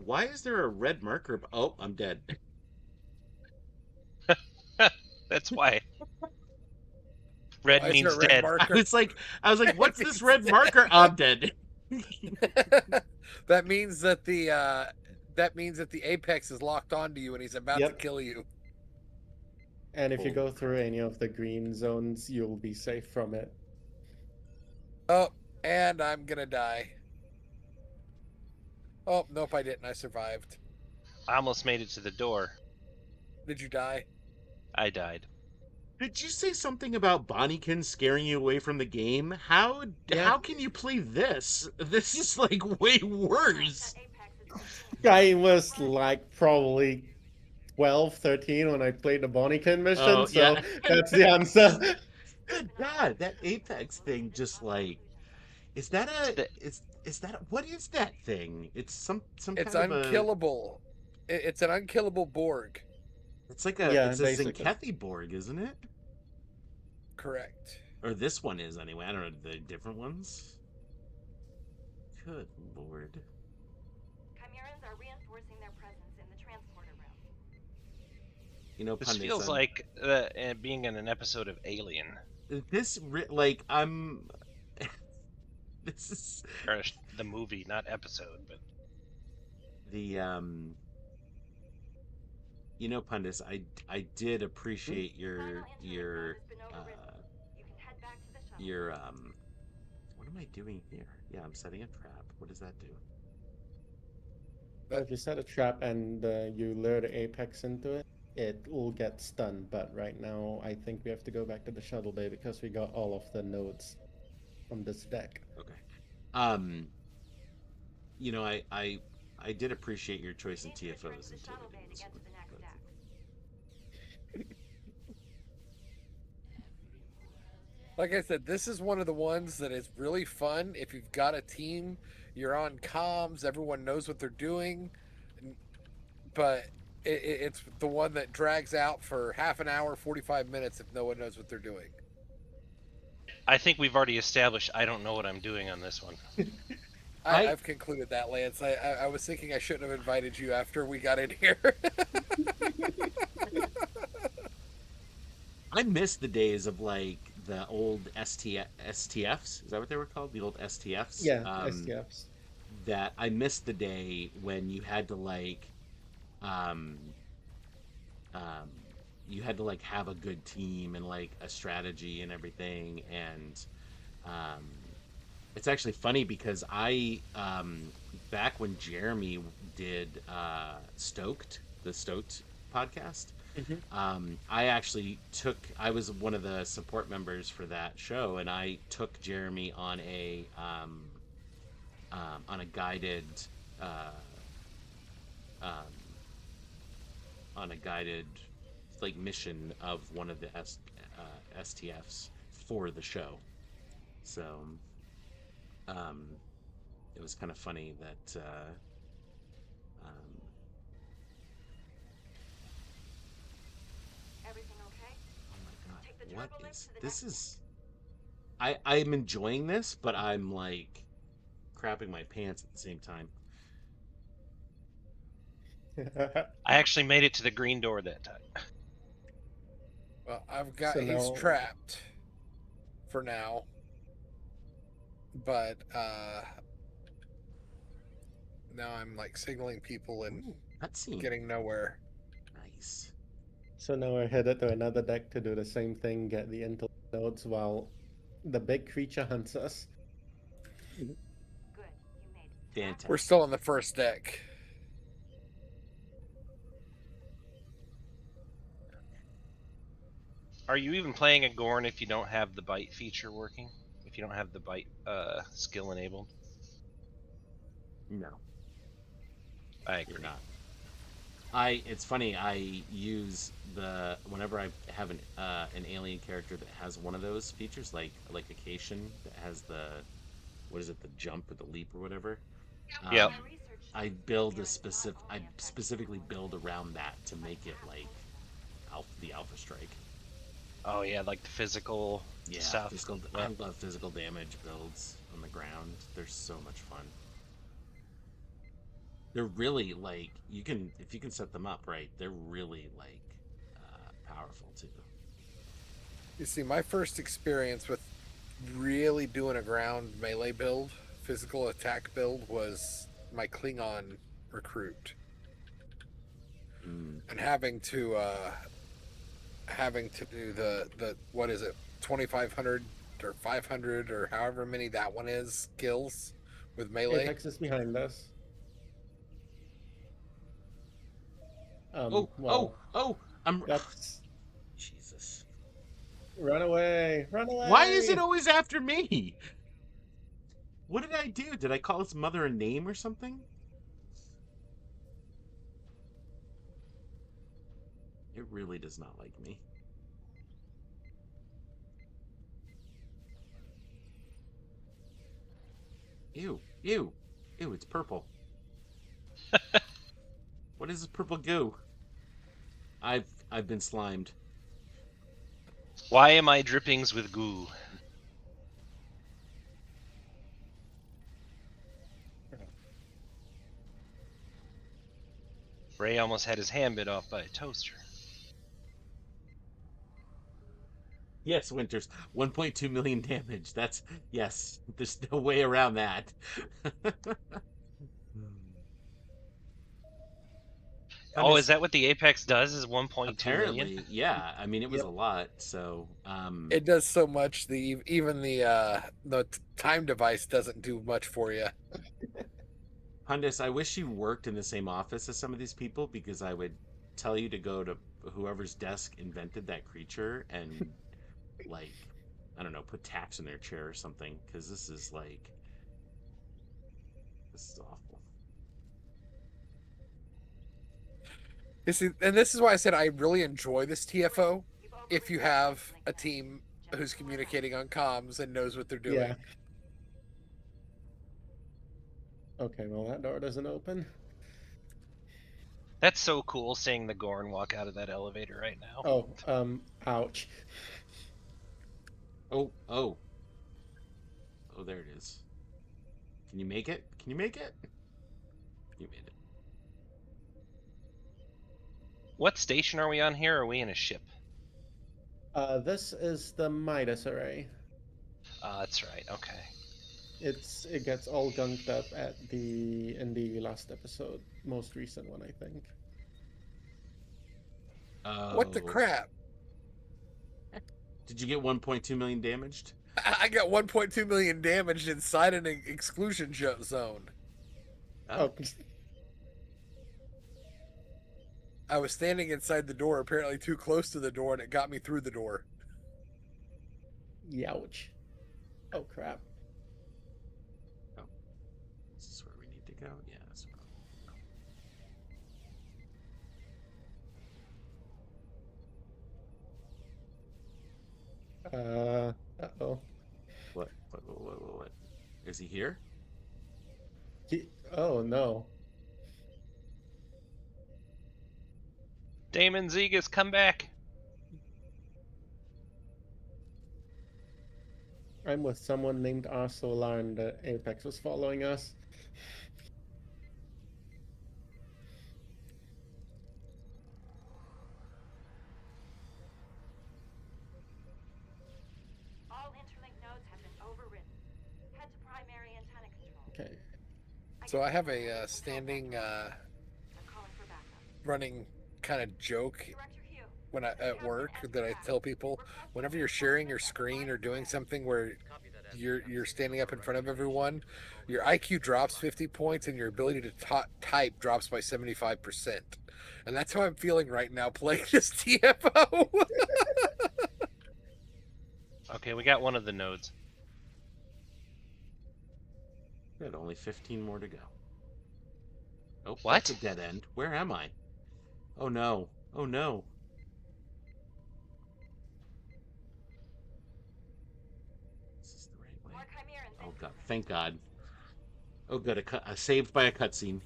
Why is there a red marker? Oh, I'm dead. That's why. Red Why is there means a red dead. marker? I was like, what's this red marker? I'm dead. That means that the apex is locked onto you and he's about to Yep. kill you. And if you go through any of the green zones, you'll be safe from it. Oh, and I'm gonna die. Oh, nope, I didn't. I survived. I almost made it to the door. Did you die? I died. Did you say something about Bonniekin scaring you away from the game? How can you play this? This is like way worse. I was like probably 12, 13 when I played the Bonniekin mission, Oh, so yeah. that's the answer. Good God, that Apex thing just like is that what is that thing? It's some It's kind of unkillable. It's an unkillable Borg. It's like Yeah, it's a basically. Zenkethi Borg, isn't it? Correct. Or this one is anyway. I don't know the different ones. Good Lord. Chimerans are reinforcing their presence in the transporter room. You know, This Pundits, feels like being in an episode of Alien. I'm this is Or the movie, not episode, but the you know, Pundus, I did appreciate your what am I doing here? Yeah, I'm setting a trap. What does that do? If you set a trap and you lure the apex into it, it will get stunned. But right now, I think we have to go back to the shuttle bay because we got all of the nodes from this deck. Okay. You know, I did appreciate your choice in TFOs until we did this one. Like I said, this is one of the ones that is really fun. If you've got a team, you're on comms, everyone knows what they're doing. But it's the one that drags out for half an hour, 45 minutes if no one knows what they're doing. I think we've already established I don't know what I'm doing on this one. I've concluded that, Lance. I was thinking I shouldn't have invited you after we got in here. I miss the days of like the old STFs. Is that what they were called? The old STFs? Yeah, STFs. That I missed the day when you had to like you had to like have a good team and like a strategy and everything. And it's actually funny because I back when Jeremy did the Stoked podcast, I was one of the support members for that show, and I took Jeremy on a guided like mission of one of the STFs for the show. So it was kind of funny that Everything okay? oh my God, Take the what turbo link is to the this next is I'm enjoying this, but I'm like crapping my pants at the same time. I actually made it to the green door that time. Well, I've got So he's now- trapped for now, but now I'm like signaling people and Ooh, cutscene. getting nowhere. Nice. So now we're headed to another deck to do the same thing, get the intel nodes while the big creature hunts us. Good. You made it. Fantastic. We're still on the first deck. Are you even playing a Gorn if you don't have the bite feature working? If you don't have the bite skill enabled? No, I you're agree. not. It's funny. I use whenever I have an alien character that has one of those features, like a Cation that has the jump or the leap or whatever. Yep. I specifically build around that to make it like the Alpha Strike. Oh yeah, like the physical Yeah, stuff. I love physical damage builds on the ground. They're so much fun. They're really like if you can set them up right, they're really like powerful too. You see, my first experience with really doing a ground melee build, physical attack build, was my Klingon recruit, and having to do the what is it, 2,500 or 500 or however many that one is skills with melee. Apex is behind us. Oh, I'm That's Jesus. run away, run away. Why is it always after me? What did I do? Did I call its mother a name or something? It really does not like me. Ew, ew, ew, it's purple. What is this purple goo? I've been slimed. Why am I drippings with goo? Ray almost had his hand bit off by a toaster. Yes, Winters. 1.2 million damage. Yes. There's no way around that. Oh, is that what the Apex does? Is 1.2 Apparently, million? yeah. I mean, it was Yep. a lot. So, It does so much. Even the time device doesn't do much for you. Pundus, I wish you worked in the same office as some of these people because I would tell you to go to whoever's desk invented that creature and, like, I don't know, put tax in their chair or something because this is awful. And this is why I said I really enjoy this TFO. If you have a team who's communicating on comms and knows what they're doing. Yeah. Okay, well that door doesn't open. That's so cool seeing the Gorn walk out of that elevator right now. Oh, ouch. Oh, there it is. Can you make it? Can you make it? You made it. What station are we on here? Are we in a ship? This is the Midas array. That's right. Okay. It gets all gunked up in the last episode, most recent one, I think. What the Oh. crap? Did you get 1.2 million damaged? I got 1.2 million damaged inside an exclusion zone. Oh, I was standing inside the door, apparently too close to the door, and it got me through the door. youch. Oh crap. Is this where we need to go? Yeah, that's where Uh-oh. What? Is he here? Oh no. Damon Zegas, come back. I'm with someone named Arsolar, and the Apex was following us. All interlink nodes have been overridden. Head to primary antenna control. Okay. So I have a standing I'm calling for backup. running kind of joke Director Hugh. when I at work that I tell people whenever you're sharing your screen or doing something where you're standing up in front of everyone, your IQ drops 50 points and your ability to type drops by 75%. And that's how I'm feeling right now playing this TFO. Okay, we got one of the nodes. Good, only 15 more to go. Oh, What? that's a dead end. Where am I? Oh no. Oh no. Is this the right way? More chimeras. Oh god, thank god. Oh good, saved by a cutscene.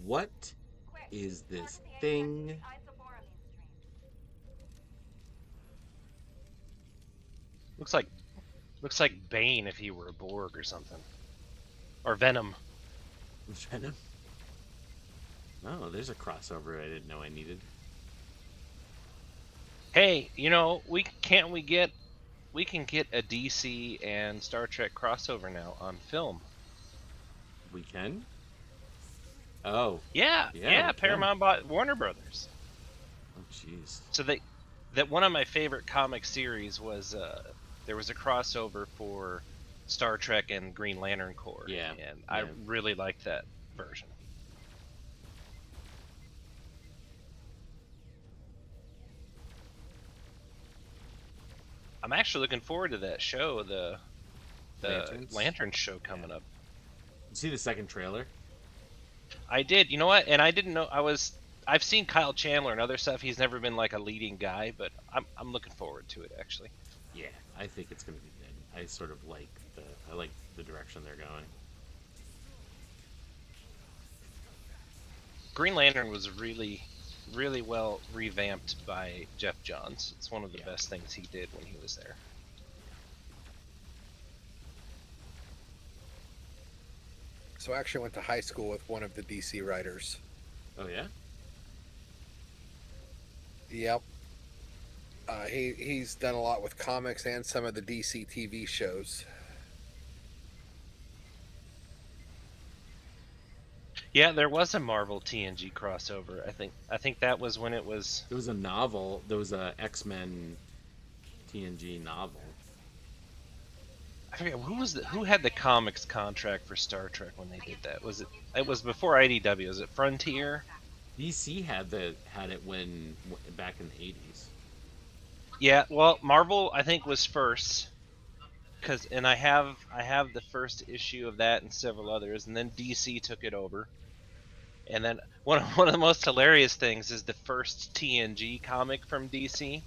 What Quick, is this target the thing? apex with the isoboramine stream. Looks like Bane if he were a Borg or something. Or Venom. Venom? Oh, there's a crossover I didn't know I needed. Hey, you know, we can get a DC and Star Trek crossover now on film. We can? Oh. Yeah, we can. Paramount bought Warner Brothers. Oh jeez. So that one of my favorite comic series was there was a crossover for Star Trek and Green Lantern Corps. Yeah. And I really liked that version. I'm actually looking forward to that show, the Lantern show coming up. You see the second trailer? I did. You know what? And I didn't know I've seen Kyle Chandler and other stuff. He's never been like a leading guy, but I'm looking forward to it actually. Yeah, I think it's gonna be good. I sort of like the direction they're going. Green Lantern was really well revamped by Jeff Johns. It's one of the best things he did when he was there. So I actually went to high school with one of the DC writers. Oh yeah? Yep. He's done a lot with comics and some of the DC TV shows. Yeah, there was a Marvel TNG crossover. I think that was when it was. There was a novel. There was a X-Men TNG novel. I forget who had the comics contract for Star Trek when they did that. Was it? It was before IDW. Was it Frontier? DC had it when back in the 80s. Yeah. Well, Marvel I think was first. And I have the first issue of that and several others, and then DC took it over. And then one of the most hilarious things is the first TNG comic from DC.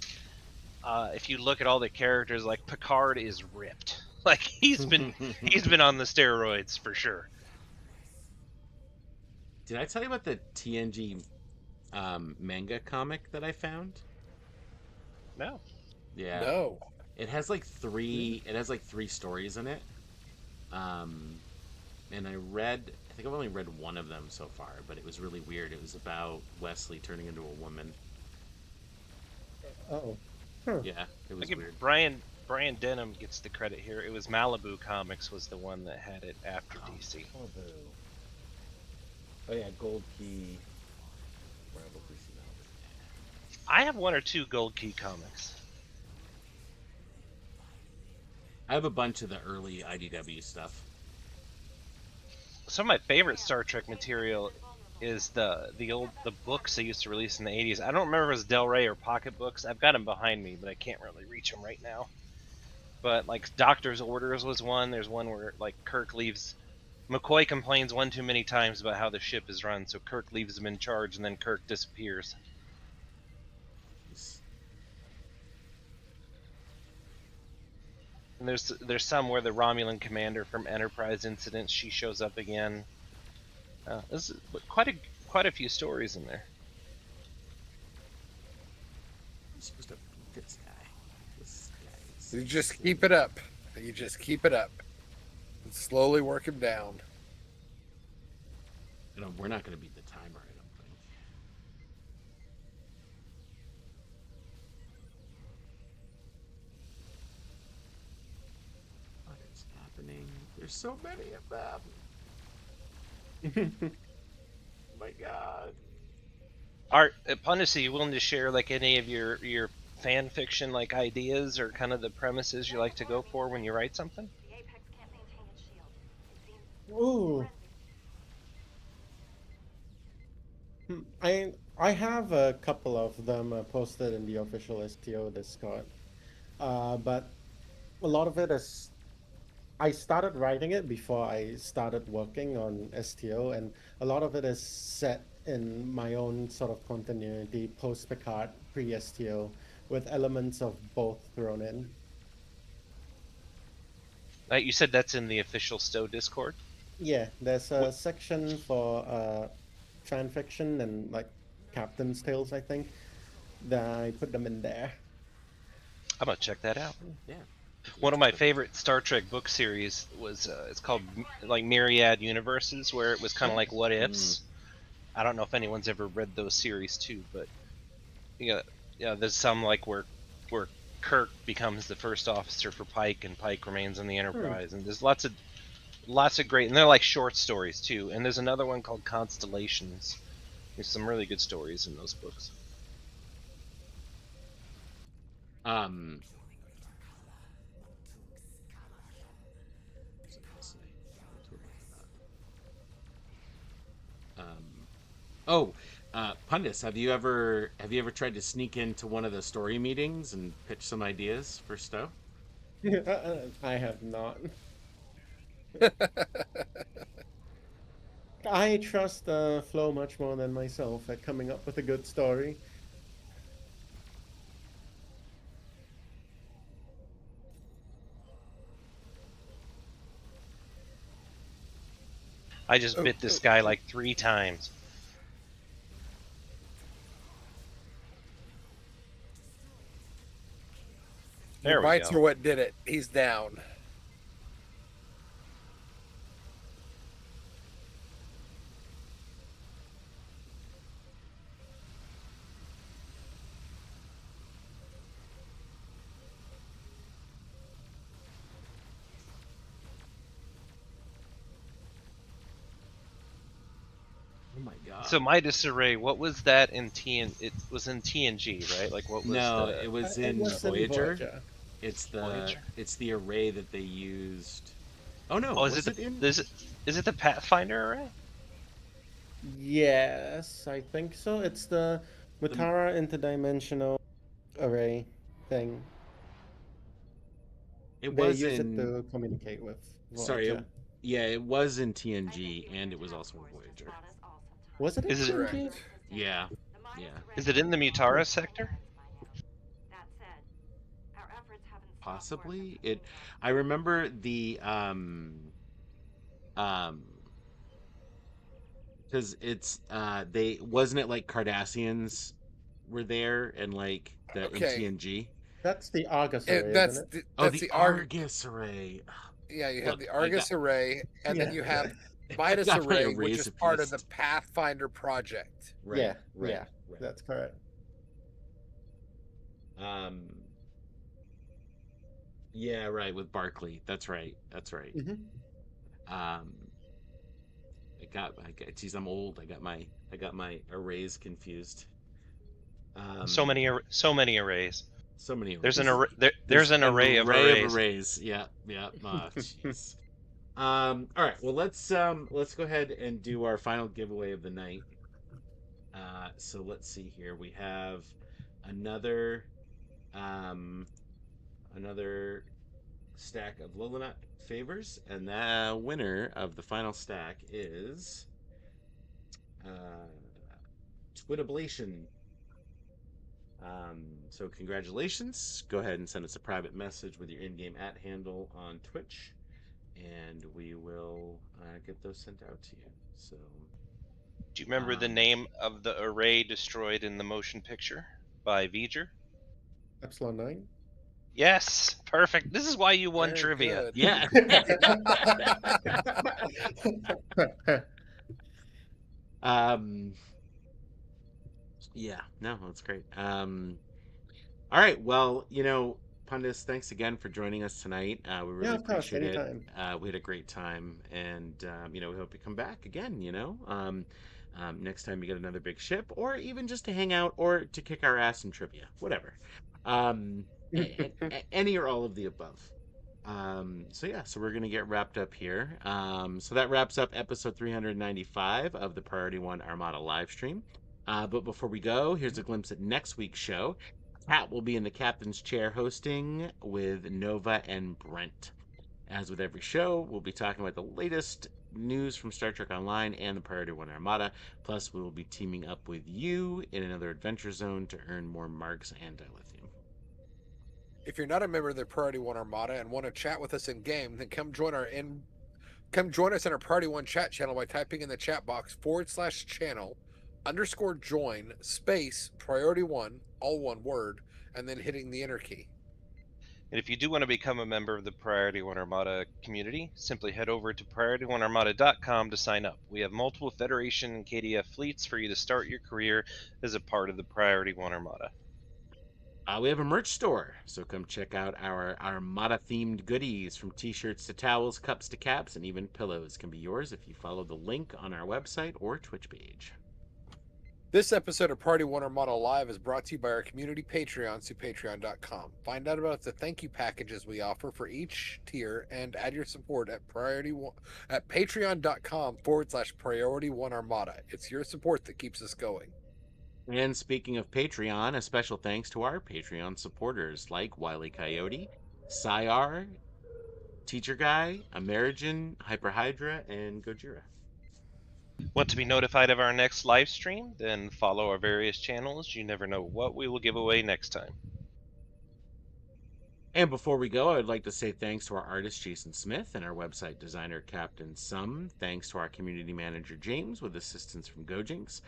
If you look at all the characters, like Picard is ripped, like he's been on the steroids for sure. Did I tell you about the TNG manga comic that I found? No. Yeah. No. It has like three stories in it. And I think I've only read one of them so far, but it was really weird. It was about Wesley turning into a woman. Oh. Huh. Yeah, it was weird. Brian Denham gets the credit here. It was Malibu Comics was the one that had it after DC. Oh yeah, Gold Key. I have one or two Gold Key comics. I have a bunch of the early IDW stuff. Some of my favorite Star Trek material is the books they used to release in the 80s. I don't remember if it was Del Rey or Pocket Books. I've got them behind me, but I can't really reach them right now. But like Doctor's Orders was one. There's one where like Kirk leaves. McCoy complains one too many times about how the ship is run, so Kirk leaves him in charge, and then Kirk disappears. And there's some where the Romulan commander from Enterprise incident, she shows up again. There's quite a few stories in there. I'm supposed to beat this guy. You just keep it up. You just keep it up. And slowly work him down. We're not going to beat the timer, I don't think. What is happening? There's so many of them. Oh my god. Art, Pundus, are you willing to share like any of your fan fiction like ideas or kind of the premises you like to go for when you write something? The Apex can't maintain its shield. It seems Ooh. I have a couple of them posted in the official STO Discord, but a lot of it is I started writing it before I started working on STO, and a lot of it is set in my own sort of continuity, post Picard, pre STO, with elements of both thrown in. You said that's in the official STO Discord? Yeah, there's a section for fan fiction and like Captain's Tales, I think, that I put them in there. I'm gonna check that out. Yeah. One of my favorite Star Trek book series was it's called like Myriad Universes, where it was kind of like what ifs. I don't know if anyone's ever read those series too, but yeah, there's some like where Kirk becomes the first officer for Pike, and Pike remains on the Enterprise, and there's lots of great, and they're like short stories too. And there's another one called Constellations. There's some really good stories in those books. Pundus, have you ever tried to sneak into one of the story meetings and pitch some ideas for Stowe? I have not. I trust Flo much more than myself at coming up with a good story. I just bit this guy like 3 times. There we Bites go. are what did it. He's down. Oh my god. So my disarray, what was that in it was in TNG, right? Like what was No, the... it was It in was in Voyager. Voyager. It's the Voyager. it's the array that they used. Oh no, Oh, is was it it in? is it the Pathfinder array? Yes, I think so. It's the Mutara interdimensional array thing. It They was use in. it to communicate with Sorry, Voyager. yeah, it was in TNG and it was also in Voyager. Was it in Is it- TNG? Yeah, yeah, Is it in the Mutara sector? That said, our efforts haven't stopped possibly. work on I remember the because it's they wasn't it like Cardassians were there and like the Okay. in TNG. That's the Argus array, That's isn't it? that's the the Argus array. Yeah, you Look, have the I Argus got- array, and then Yeah. you have I Midas got my array, which arrays is part of the appeased. Pathfinder project. Right, Yeah, right, yeah, right. that's correct. Yeah, right, with Barkley. That's right. That's right. Mm-hmm. Geez, I'm old. I got my arrays confused. So many arrays. So many arrays. There's an array of arrays. Yeah, yeah. Oh, jeez. All right. Well, let's go ahead and do our final giveaway of the night. So let's see here. We have another another stack of Lolanut favors, and the winner of the final stack is Twitablation. So congratulations. Go ahead and send us a private message with your in-game @handle on Twitch, and we will get those sent out to you. So, Do you remember the name of the array destroyed in the motion picture by V'ger? Epsilon 9? Yes, perfect. This is why you won Very trivia. good. Yeah. um. Yeah. No, that's great. All right. Well, Pundus, thanks again for joining us tonight. We Yeah, really of course, appreciate it. anytime. We had a great time, and we hope you come back again. Next time you get another big ship, or even just to hang out, or to kick our ass in trivia, whatever. Any or all of the above. So we're gonna get wrapped up here. So that wraps up episode 395 of the Priority One Armada live stream. But before we go, here's a glimpse at next week's show. Pat will be in the captain's chair hosting with Nova and Brent. As with every show, we'll be talking about the latest news from Star Trek Online and the Priority One Armada. Plus, we will be teaming up with you in another adventure zone to earn more marks and dilithium. If you're not a member of the Priority One Armada and want to chat with us in game, then come join us in our Priority One chat channel by typing in the chat box /channel_join space Priority One, all one word, and then hitting the enter key. And if you do want to become a member of the Priority One Armada community, simply head over to PriorityOneArmada.com to sign up. We have multiple Federation and KDF fleets for you to start your career as a part of the Priority One Armada. We have a merch store, so come check out our Armada-themed goodies, from t-shirts to towels, cups to caps, and even pillows can be yours if you follow the link on our website or Twitch page. This episode of Priority One Armada Live is brought to you by our community Patreons through patreon.com. Find out about the thank you packages we offer for each tier and add your support at patreon.com/Priority One Armada. It's your support that keeps us going. And speaking of Patreon, a special thanks to our Patreon supporters like Wile E. Coyote, Syar, Teacher Guy, Amerigen, Hyperhydra, and Gojira. Want to be notified of our next live stream? Then follow our various channels. You never know what we will give away next time. And before we go, I would like to say thanks to our artist, Jason Smith, and our website designer, Captain Sum. Thanks to our community manager, James, with assistance from Gojinx.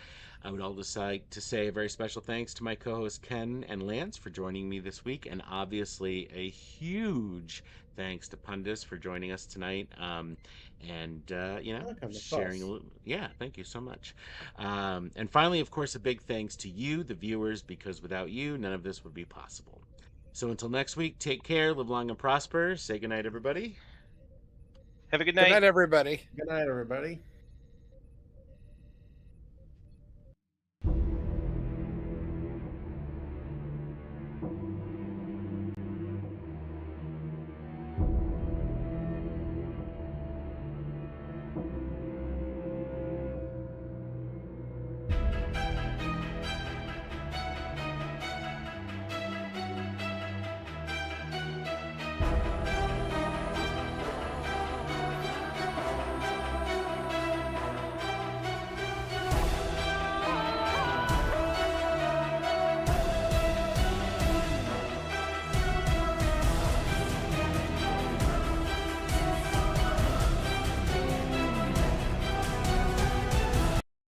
I would also like to say a very special thanks to my co-hosts, Ken and Lance, for joining me this week. And obviously, a huge thanks to Pundus for joining us tonight. Welcome, of sharing a course. little. Yeah, thank you so much. And finally, of course, a big thanks to you, the viewers, because without you, none of this would be possible. So until next week, take care, live long and prosper. Say goodnight, everybody. Have a good Good night. night, everybody. Good night, everybody.